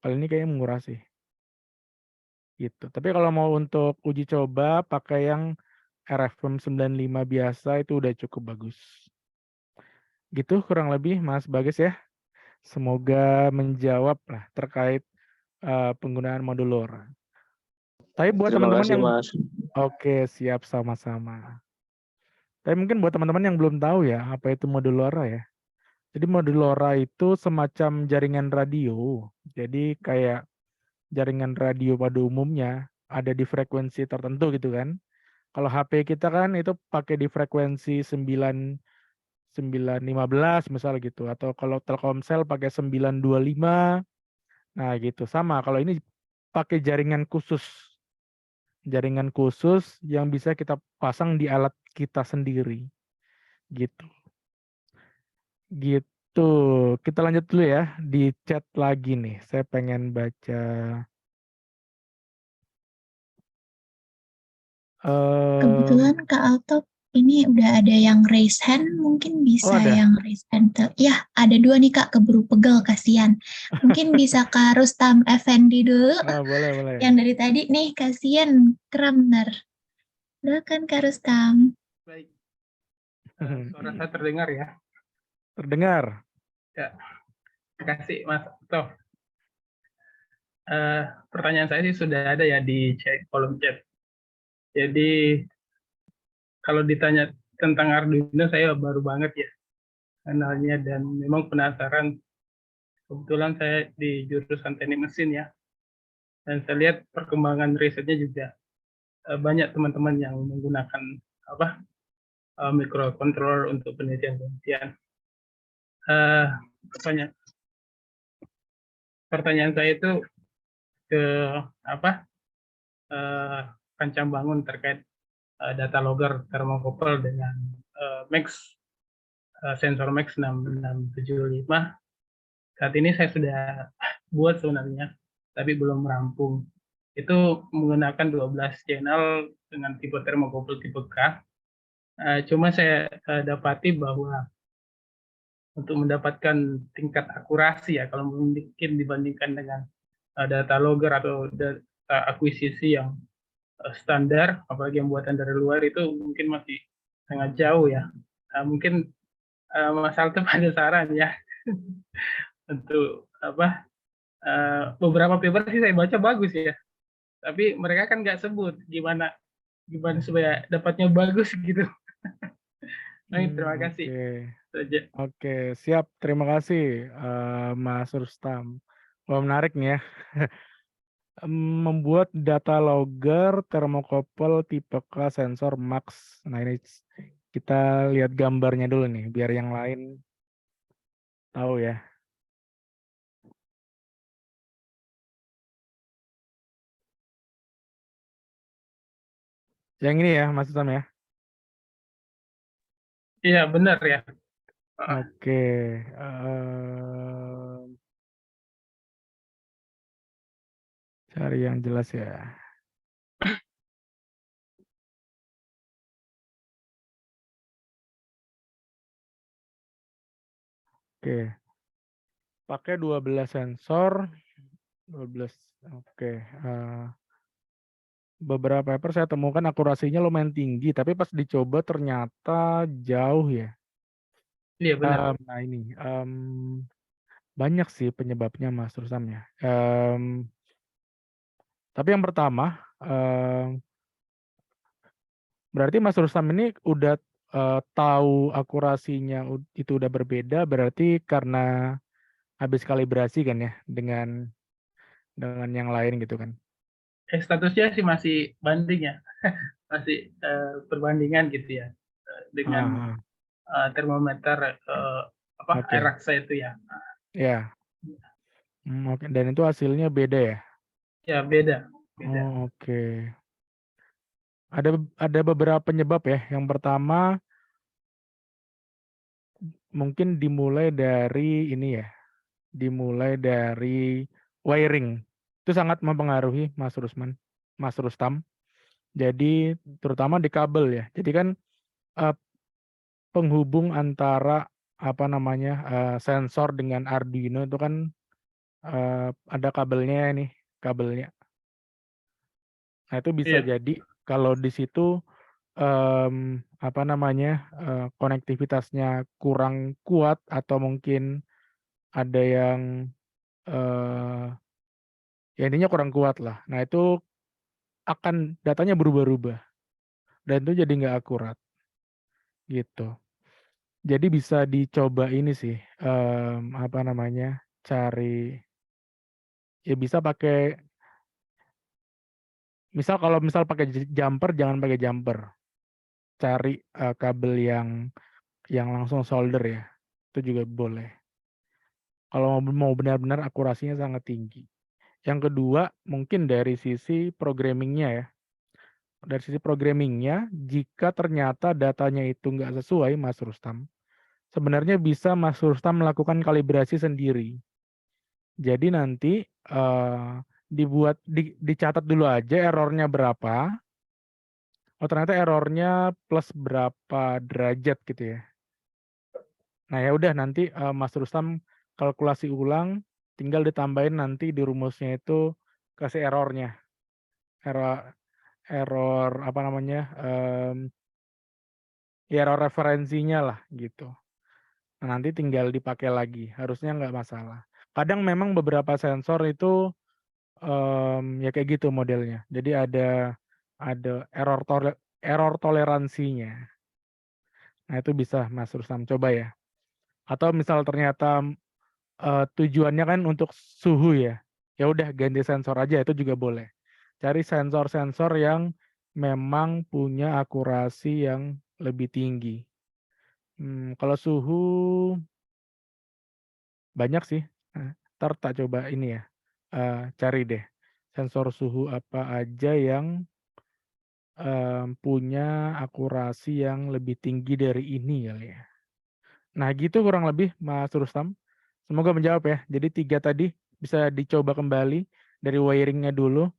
Speaker 2: Kalau ini kayaknya murah sih. Gitu. Tapi kalau mau untuk uji coba pakai yang RFM 95 biasa itu udah cukup bagus. Gitu kurang lebih Mas Bagas ya. Semoga menjawab lah terkait penggunaan modul LoRa. Tapi buat
Speaker 5: Terima
Speaker 2: teman-teman
Speaker 5: kasih,
Speaker 2: yang
Speaker 5: Mas.
Speaker 2: oke, siap sama-sama. Tapi mungkin buat teman-teman yang belum tahu ya, apa itu modul LoRa ya. Jadi modul LoRa itu semacam jaringan radio. Jadi kayak jaringan radio pada umumnya ada di frekuensi tertentu gitu kan. Kalau HP kita kan itu pakai di frekuensi 915 misal gitu. Atau kalau Telkomsel pakai 925. Nah gitu, sama. Kalau ini pakai jaringan khusus yang bisa kita pasang di alat kita sendiri. Gitu. Gitu. Kita lanjut dulu ya di chat lagi nih. Saya pengen baca.
Speaker 1: Kebetulan Kak Alto ini udah ada yang raise hand, mungkin bisa
Speaker 2: ada.
Speaker 1: yang raise hand. Ya, ada 2 nih Kak, keburu pegel kasihan. Mungkin bisa Kak Rustam Effendi dulu.
Speaker 2: Nah, boleh.
Speaker 1: Yang dari tadi nih, kasihan, kram bener. Silakan Kak Rustam.
Speaker 6: Baik. Suara saya terdengar ya?
Speaker 2: Terdengar.
Speaker 6: Ya. Terima kasih Mas Toh. Pertanyaan saya sih sudah ada ya di kolom chat. Jadi kalau ditanya tentang Arduino saya baru banget ya kenalnya dan memang penasaran. Kebetulan saya di jurusan teknik mesin ya. Dan saya lihat perkembangan risetnya juga banyak teman-teman yang menggunakan microcontroller untuk penelitian-penelitian. Pertanyaan saya itu ke rancang bangun terkait data logger thermocouple dengan Max sensor Max 6675. Saat ini saya sudah buat sebenarnya, tapi belum rampung. Itu menggunakan 12 channel dengan tipe thermocouple tipe K. Cuma saya dapati bahwa untuk mendapatkan tingkat akurasi ya, kalau mungkin dibandingkan dengan data logger atau data akuisisi yang standar, apalagi yang buatan dari luar itu mungkin masih sangat jauh ya. Mungkin Mas Altem ada saran ya untuk apa? Beberapa paper sih saya baca bagus ya, tapi mereka kan nggak sebut gimana gimana supaya dapatnya bagus gitu. Baik, terima kasih.
Speaker 2: Oke.
Speaker 6: Saja.
Speaker 2: Oke, siap. Terima kasih, Mas Rustam. Wah, menarik nih ya. Membuat data logger thermocouple tipe K sensor max. Nah, ini kita lihat gambarnya dulu nih, biar yang lain tahu ya. Yang ini ya, Mas Rustam ya.
Speaker 6: Iya, benar ya.
Speaker 2: Oke. Cari yang jelas ya. Oke. Pakai 12 sensor. 12. Oke. Beberapa paper saya temukan akurasinya lumayan tinggi, tapi pas dicoba ternyata jauh ya.
Speaker 6: Iya, benar.
Speaker 2: Nah ini banyak sih penyebabnya, Mas Rustam ya. Tapi yang pertama, berarti Mas Rustam ini udah tahu akurasinya itu udah berbeda, berarti karena habis kalibrasi kan ya dengan yang lain gitu kan.
Speaker 6: Statusnya sih masih banding ya, masih perbandingan gitu ya dengan termometer
Speaker 2: Oke.
Speaker 6: Airaxa itu ya.
Speaker 2: Ya. Oke. Dan itu hasilnya beda ya?
Speaker 6: Ya, beda.
Speaker 2: Oh, oke. Ada beberapa penyebab ya. Yang pertama mungkin dimulai dari ini ya. Dimulai dari wiring. Itu sangat mempengaruhi Mas Rustam. Jadi terutama di kabel ya. Jadi kan penghubung antara sensor dengan Arduino itu kan ada kabelnya nih, kabelnya. Nah, itu bisa
Speaker 6: Iya.
Speaker 2: jadi kalau di situ konektivitasnya kurang kuat atau mungkin ada yang ya intinya kurang kuat lah. Nah, itu akan datanya berubah-ubah dan itu jadi nggak akurat gitu. Jadi bisa dicoba ini sih cari ya bisa pakai kalau misal pakai jumper jangan pakai jumper. Cari kabel yang langsung solder ya. Itu juga boleh. Kalau mau benar-benar akurasinya sangat tinggi. Yang kedua, mungkin dari sisi programmingnya ya. Dari sisi programmingnya, jika ternyata datanya itu nggak sesuai, Mas Rustam, sebenarnya bisa Mas Rustam melakukan kalibrasi sendiri. Jadi nanti dicatat dulu aja errornya berapa. Oh, ternyata errornya plus berapa derajat gitu ya. Nah, ya udah nanti Mas Rustam kalkulasi ulang, tinggal ditambahin nanti di rumusnya itu kasih errornya. Error error referensinya lah gitu. Nah, nanti tinggal dipakai lagi, harusnya nggak masalah. Kadang memang beberapa sensor itu ya kayak gitu modelnya. Jadi ada error toleransinya. Nah, itu bisa Mas Rustam coba ya. Atau misal ternyata tujuannya kan untuk suhu ya. Ya udah ganti sensor aja, itu juga boleh. Cari sensor-sensor yang memang punya akurasi yang lebih tinggi. Kalau suhu banyak sih. Ntar tak coba ini ya. Cari deh sensor suhu apa aja yang punya akurasi yang lebih tinggi dari ini kali ya. Nah, gitu kurang lebih Mas Rustam. Semoga menjawab ya. Jadi 3 tadi bisa dicoba kembali dari wiringnya dulu.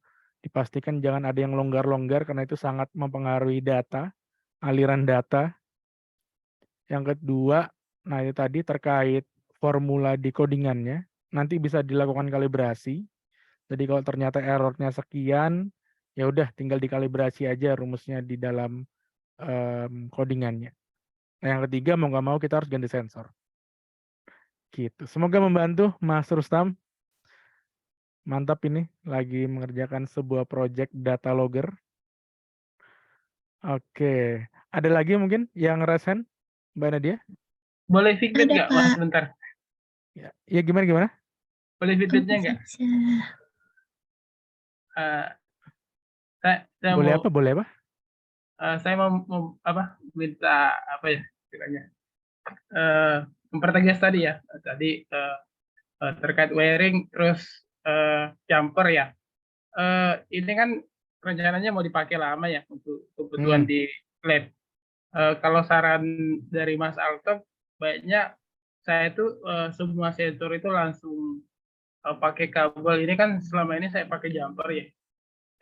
Speaker 2: Dipastikan jangan ada yang longgar-longgar karena itu sangat mempengaruhi data, aliran data. Yang kedua, nah itu tadi terkait formula decodingannya. Nanti bisa dilakukan kalibrasi. Jadi kalau ternyata errornya sekian, ya udah tinggal dikalibrasi aja rumusnya di dalam codingannya. Nah, yang ketiga mau nggak mau kita harus ganti sensor. Gitu. Semoga membantu Mas Rustam. Mantap ini lagi mengerjakan sebuah project data logger. Oke, ada lagi mungkin yang raise Mbak Nadia?
Speaker 6: Boleh feedback
Speaker 1: Ada
Speaker 6: nggak, Mas,
Speaker 1: Kak.
Speaker 6: sebentar?
Speaker 2: Ya gimana?
Speaker 6: Boleh
Speaker 1: Oh,
Speaker 6: feedbacknya
Speaker 1: bisa
Speaker 6: nggak?
Speaker 1: bisa.
Speaker 6: Eh, saya
Speaker 2: Boleh
Speaker 6: mau
Speaker 2: apa? Boleh apa?
Speaker 6: saya mau apa minta apa ya istilahnya mempertegas tadi ya terkait wiring terus jumper ya. Ini kan rencananya mau dipakai lama ya untuk kebutuhan
Speaker 2: Hmm.
Speaker 6: di lab. Kalau saran dari Mas Alto, baiknya saya itu semua sensor itu langsung pakai kabel. Ini kan selama ini saya pakai jumper ya,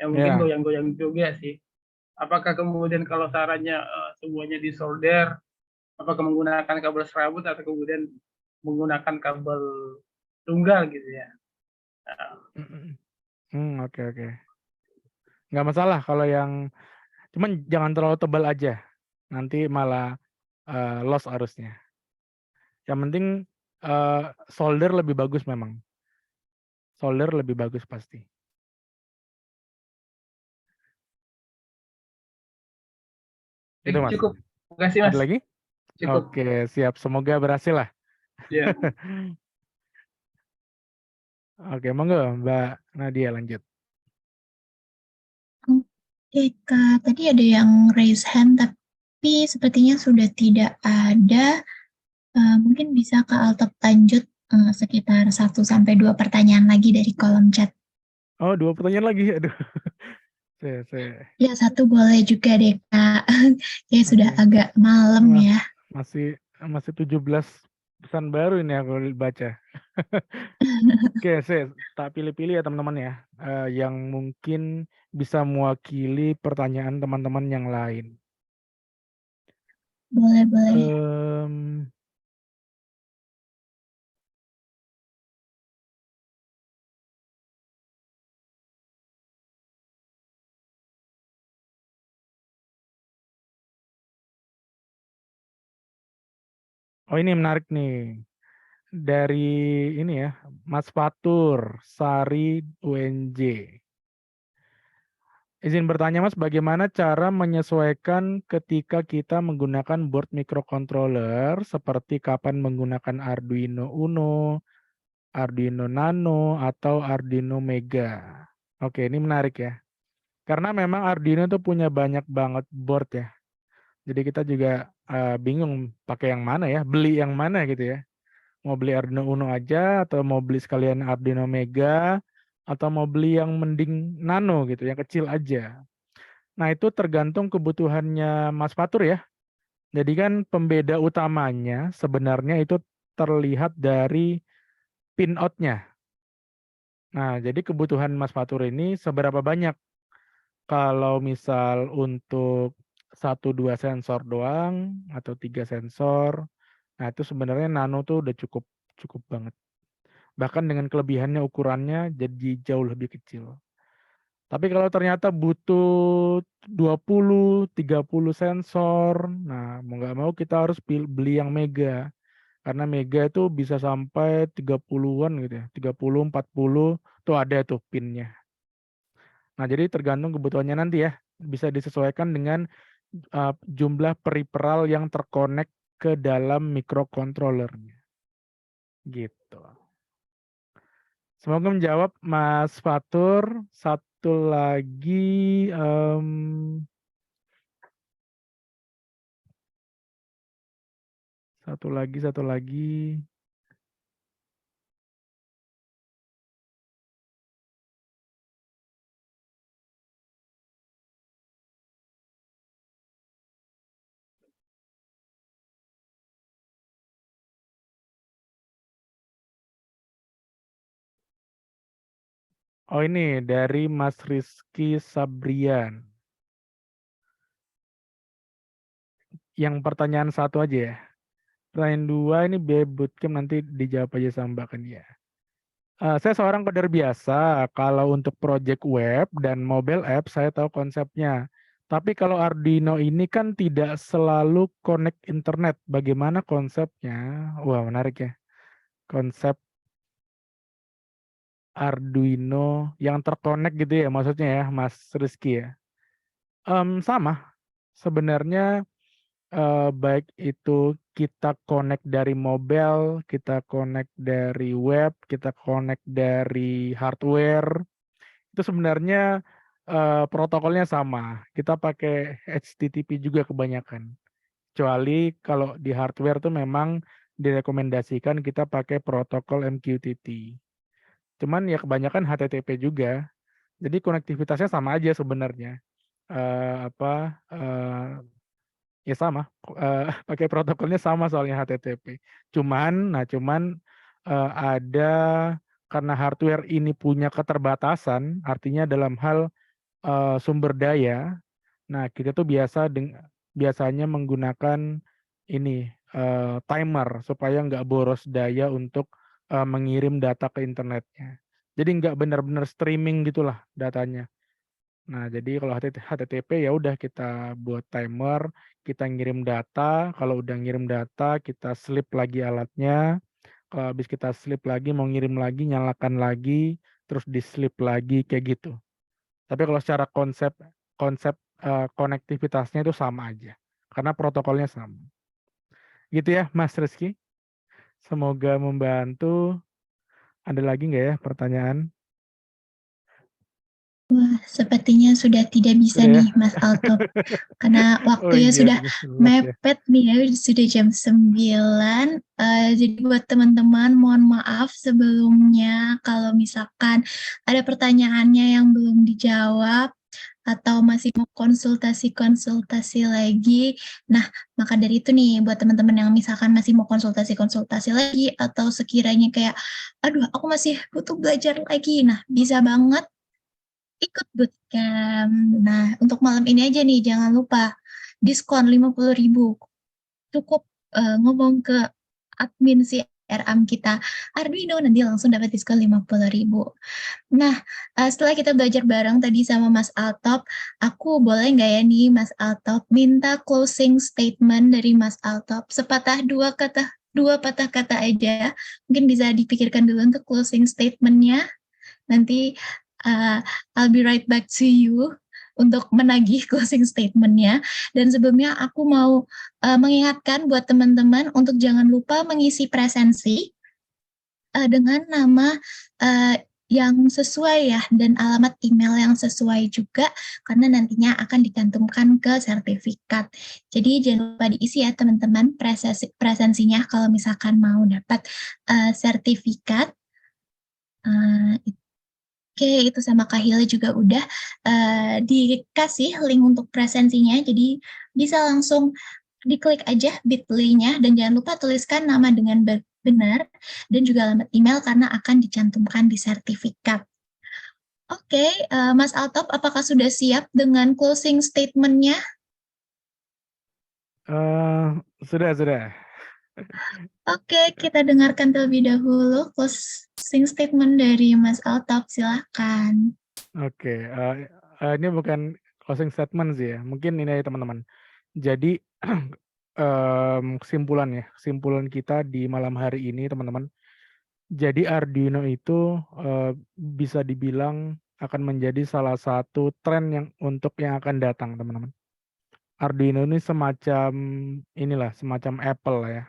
Speaker 6: yang mungkin
Speaker 2: Ya.
Speaker 6: goyang-goyang juga sih. Apakah kemudian kalau sarannya semuanya disolder, apakah menggunakan kabel serabut atau kemudian menggunakan kabel tunggal gitu ya?
Speaker 2: Oke. Nggak masalah kalau yang, cuman jangan terlalu tebal aja. Nanti malah loss arusnya. Yang penting solder lebih bagus memang. Solder lebih bagus pasti. Itu Mas.
Speaker 6: Cukup. Terima kasih Mas.
Speaker 2: Ada lagi?
Speaker 6: Cukup.
Speaker 2: Oke, siap. Semoga berhasil lah.
Speaker 6: Ya.
Speaker 2: Oke, monggo Mbak Nadia lanjut.
Speaker 1: Oke Kak, tadi ada yang raise hand tapi sepertinya sudah tidak ada. Mungkin bisa Kak Altep lanjut sekitar 1-2 pertanyaan lagi dari kolom chat.
Speaker 2: Oh, 2 pertanyaan lagi. Aduh. Saya.
Speaker 1: Ya, 1 boleh juga deh Kak. Kayaknya sudah
Speaker 2: Oke.
Speaker 1: agak malam ya.
Speaker 2: Masih 17 pesan baru ini aku baca. Oke, saya tak pilih-pilih ya teman-teman ya. Yang mungkin bisa mewakili pertanyaan teman-teman yang lain.
Speaker 1: Boleh.
Speaker 2: Oh, ini menarik nih. Dari ini ya, Mas Fatur, Sari UNJ. Izin bertanya Mas, bagaimana cara menyesuaikan ketika kita menggunakan board microcontroller seperti kapan menggunakan Arduino Uno, Arduino Nano, atau Arduino Mega? Oke, ini menarik ya. Karena memang Arduino tuh punya banyak banget board ya. Jadi kita juga bingung pakai yang mana ya, beli yang mana gitu ya. Mau beli Arduino Uno aja, atau mau beli sekalian Arduino Mega, atau mau beli yang mending Nano gitu, yang kecil aja. Nah, itu tergantung kebutuhannya Mas Fatur ya. Jadi kan pembeda utamanya sebenarnya itu terlihat dari pin out-nya. Nah, jadi kebutuhan Mas Fatur ini seberapa banyak? Kalau misal untuk 1-2 sensor doang atau 3 sensor, nah itu sebenarnya nano tuh udah cukup banget. Bahkan dengan kelebihannya ukurannya jadi jauh lebih kecil. Tapi kalau ternyata butuh 20-30 sensor, nah mau nggak mau kita harus beli yang mega. Karena mega itu bisa sampai 30-an gitu ya, 30, 40 tuh ada tuh pinnya. Nah, jadi tergantung kebutuhannya nanti ya, bisa disesuaikan dengan jumlah peripheral yang terkonek ke dalam microcontrollernya. Gitu. Semoga menjawab Mas Fatur. Satu lagi, satu lagi. Oh, ini dari Mas Rizky Sabrian. Yang pertanyaan 1 aja ya. Pertanyaan 2 ini bootcamp nanti dijawab aja sama Mbak Kania. Saya seorang coder biasa. Kalau untuk project web dan mobile app, saya tahu konsepnya. Tapi kalau Arduino ini kan tidak selalu connect internet. Bagaimana konsepnya? Wah, menarik ya. Konsep Arduino yang terkonek gitu ya, maksudnya ya, Mas Rizky ya. Sama. Sebenarnya baik itu kita connect dari mobile, kita connect dari web, kita connect dari hardware, itu sebenarnya protokolnya sama. Kita pakai HTTP juga kebanyakan. Kecuali kalau di hardware tuh memang direkomendasikan kita pakai protokol MQTT. Cuman ya kebanyakan HTTP juga. Jadi konektivitasnya sama aja sebenarnya. Ya sama, pakai protokolnya sama soalnya HTTP. Cuman ada karena hardware ini punya keterbatasan, artinya dalam hal sumber daya. Nah, kita tuh biasanya menggunakan ini timer supaya nggak boros daya untuk mengirim data ke internetnya. Jadi nggak benar-benar streaming gitulah datanya. Nah, jadi kalau HTTP ya udah kita buat timer, kita ngirim data, kalau udah ngirim data kita slip lagi alatnya, kalau habis kita slip lagi mau ngirim lagi, nyalakan lagi, terus di slip lagi kayak gitu. Tapi kalau secara konsep konsep konektivitasnya itu sama aja, karena protokolnya sama. Gitu ya, Mas Rizky. Semoga membantu. Ada lagi nggak ya pertanyaan?
Speaker 1: Wah, sepertinya sudah tidak bisa
Speaker 2: Sudah ya?
Speaker 1: nih, Mas Altop. Karena
Speaker 2: Oh
Speaker 1: waktunya
Speaker 2: iya,
Speaker 1: sudah
Speaker 2: jelas ya.
Speaker 1: mepet nih ya, sudah jam 9. Jadi buat teman-teman, mohon maaf sebelumnya kalau misalkan ada pertanyaannya yang belum dijawab atau masih mau konsultasi-konsultasi lagi. Nah, maka dari itu nih, buat teman-teman yang misalkan masih mau konsultasi-konsultasi lagi atau sekiranya kayak, aduh aku masih butuh belajar lagi. Nah, bisa banget ikut bootcamp. Nah, untuk malam ini aja nih, jangan lupa diskon 50.000. Cukup ngomong ke admin si RAM kita, Arduino, nanti langsung dapat diskon 50.000. Nah, setelah kita belajar bareng tadi sama Mas Altop, aku boleh nggak ya nih Mas Altop minta closing statement dari Mas Altop, sepatah dua patah kata aja. Mungkin bisa dipikirkan dulu untuk closing statement-nya. Nanti I'll be right back to you untuk menagih closing statement-nya. Dan sebelumnya aku mau mengingatkan buat teman-teman untuk jangan lupa mengisi presensi dengan nama yang sesuai ya, dan alamat email yang sesuai juga, karena nantinya akan dicantumkan ke sertifikat. Jadi jangan lupa diisi ya teman-teman presensinya kalau misalkan mau dapat sertifikat. Oke, itu sama Kak Hila juga udah dikasih link untuk presensinya, jadi bisa langsung diklik aja bit.ly-nya, dan jangan lupa tuliskan nama dengan benar dan juga alamat email karena akan dicantumkan di sertifikat. Oke, Mas Altop, apakah sudah siap dengan closing statement-nya?
Speaker 2: Sudah.
Speaker 1: Oke, kita dengarkan terlebih dahulu closing statement dari Mas Altop, silakan.
Speaker 2: Oke, ini bukan closing statement sih ya. Mungkin ini aja teman-teman. Jadi kesimpulan kita di malam hari ini teman-teman. Jadi Arduino itu bisa dibilang akan menjadi salah satu tren yang akan datang teman-teman. Arduino ini semacam Apple lah ya.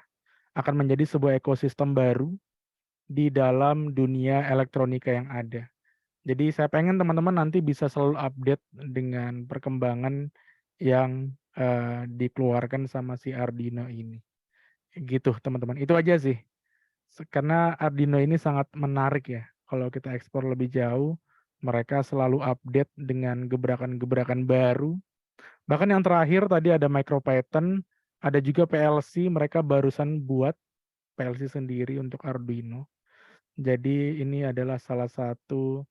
Speaker 2: Akan menjadi sebuah ekosistem baru di dalam dunia elektronika yang ada. Jadi saya pengen teman-teman nanti bisa selalu update dengan perkembangan yang dikeluarkan sama si Arduino ini. Gitu teman-teman. Itu aja sih. Karena Arduino ini sangat menarik ya. Kalau kita eksplor lebih jauh, mereka selalu update dengan gebrakan-gebrakan baru. Bahkan yang terakhir tadi ada MicroPython, ada juga PLC, mereka barusan buat PLC sendiri untuk Arduino. Jadi ini adalah salah satu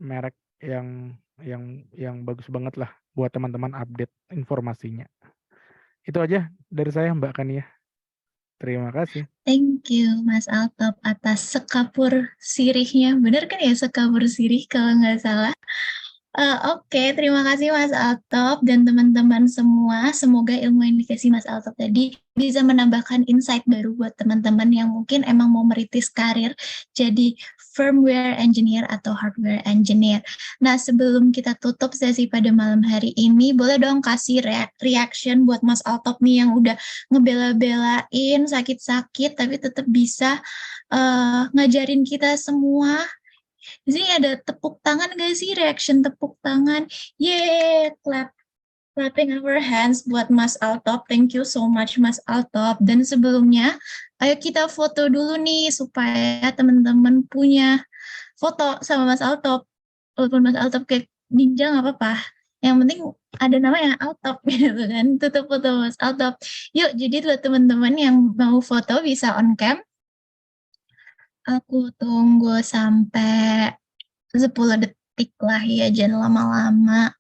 Speaker 2: merek yang bagus banget lah buat teman-teman update informasinya. Itu aja dari saya Mbak Kania. Terima kasih.
Speaker 1: Thank you Mas Altop atas sekapur sirihnya. Bener kan ya sekapur sirih kalau nggak salah? Oke, terima kasih Mas Altop dan teman-teman semua. Semoga ilmu yang dikasih Mas Altop tadi bisa menambahkan insight baru buat teman-teman yang mungkin emang mau meritis karir jadi firmware engineer atau hardware engineer. Nah, sebelum kita tutup sesi pada malam hari ini, boleh dong kasih reaction buat Mas Altop nih yang udah ngebela-belain sakit-sakit tapi tetap bisa ngajarin kita semua. Di sini ada tepuk tangan gak sih? Reaction tepuk tangan. Yeay, clapping our hands buat Mas Altop. Thank you so much Mas Altop. Dan sebelumnya, ayo kita foto dulu nih supaya teman-teman punya foto sama Mas Altop. Walaupun Mas Altop kayak ninja nggak apa-apa. Yang penting ada namanya Altop gitu kan. Tutup foto Mas Altop. Yuk, jadi buat teman-teman yang mau foto bisa on cam. Aku tunggu sampai 10 detik lah ya, jangan lama-lama.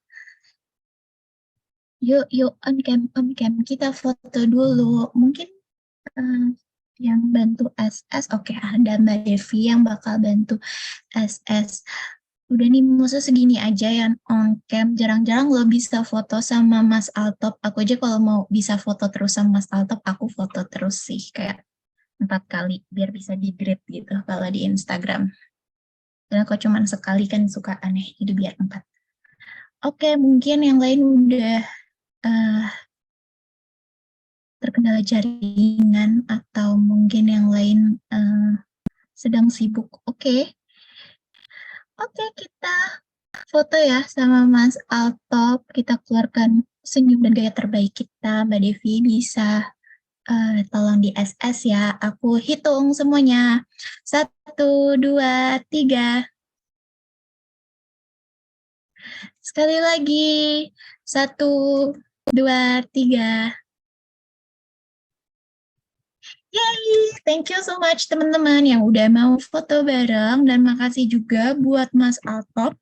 Speaker 1: Yuk, on cam. Kita foto dulu. Mungkin yang bantu SS, oke, ada Mbak Devi yang bakal bantu SS. Udah nih, musuh segini aja yang on cam. Jarang-jarang lo bisa foto sama Mas Altop. Aku aja kalau mau bisa foto terus sama Mas Altop, aku foto terus sih, kayak 4 kali biar bisa di grade gitu kalau di Instagram. Karena kok cuman sekali kan suka aneh, jadi biar 4. Oke, mungkin yang lain udah terkendala jaringan atau mungkin yang lain sedang sibuk. Oke, kita foto ya sama Mas Altop. Kita keluarkan senyum dan gaya terbaik kita. Mbak Devi bisa tolong di SS ya. Aku hitung semuanya. 1, 2, 3. Sekali lagi. 1, 2, 3. Yay! Thank you so much teman-teman yang udah mau foto bareng. Dan makasih juga buat Mas Altop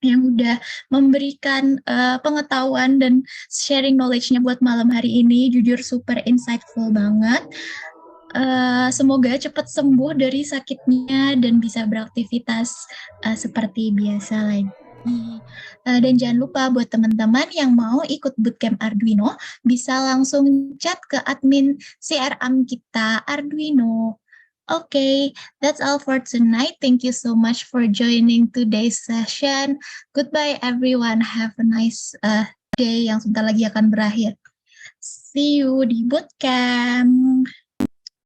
Speaker 1: yang udah memberikan pengetahuan dan sharing knowledge-nya buat malam hari ini. Jujur super insightful banget. Semoga cepat sembuh dari sakitnya dan bisa beraktivitas seperti biasa lagi. Dan jangan lupa buat teman-teman yang mau ikut bootcamp Arduino, bisa langsung chat ke admin CRM kita Arduino. Okay, that's all for tonight. Thank you so much for joining today's session. Goodbye everyone. Have a nice day yang sebentar lagi akan berakhir. See you di bootcamp.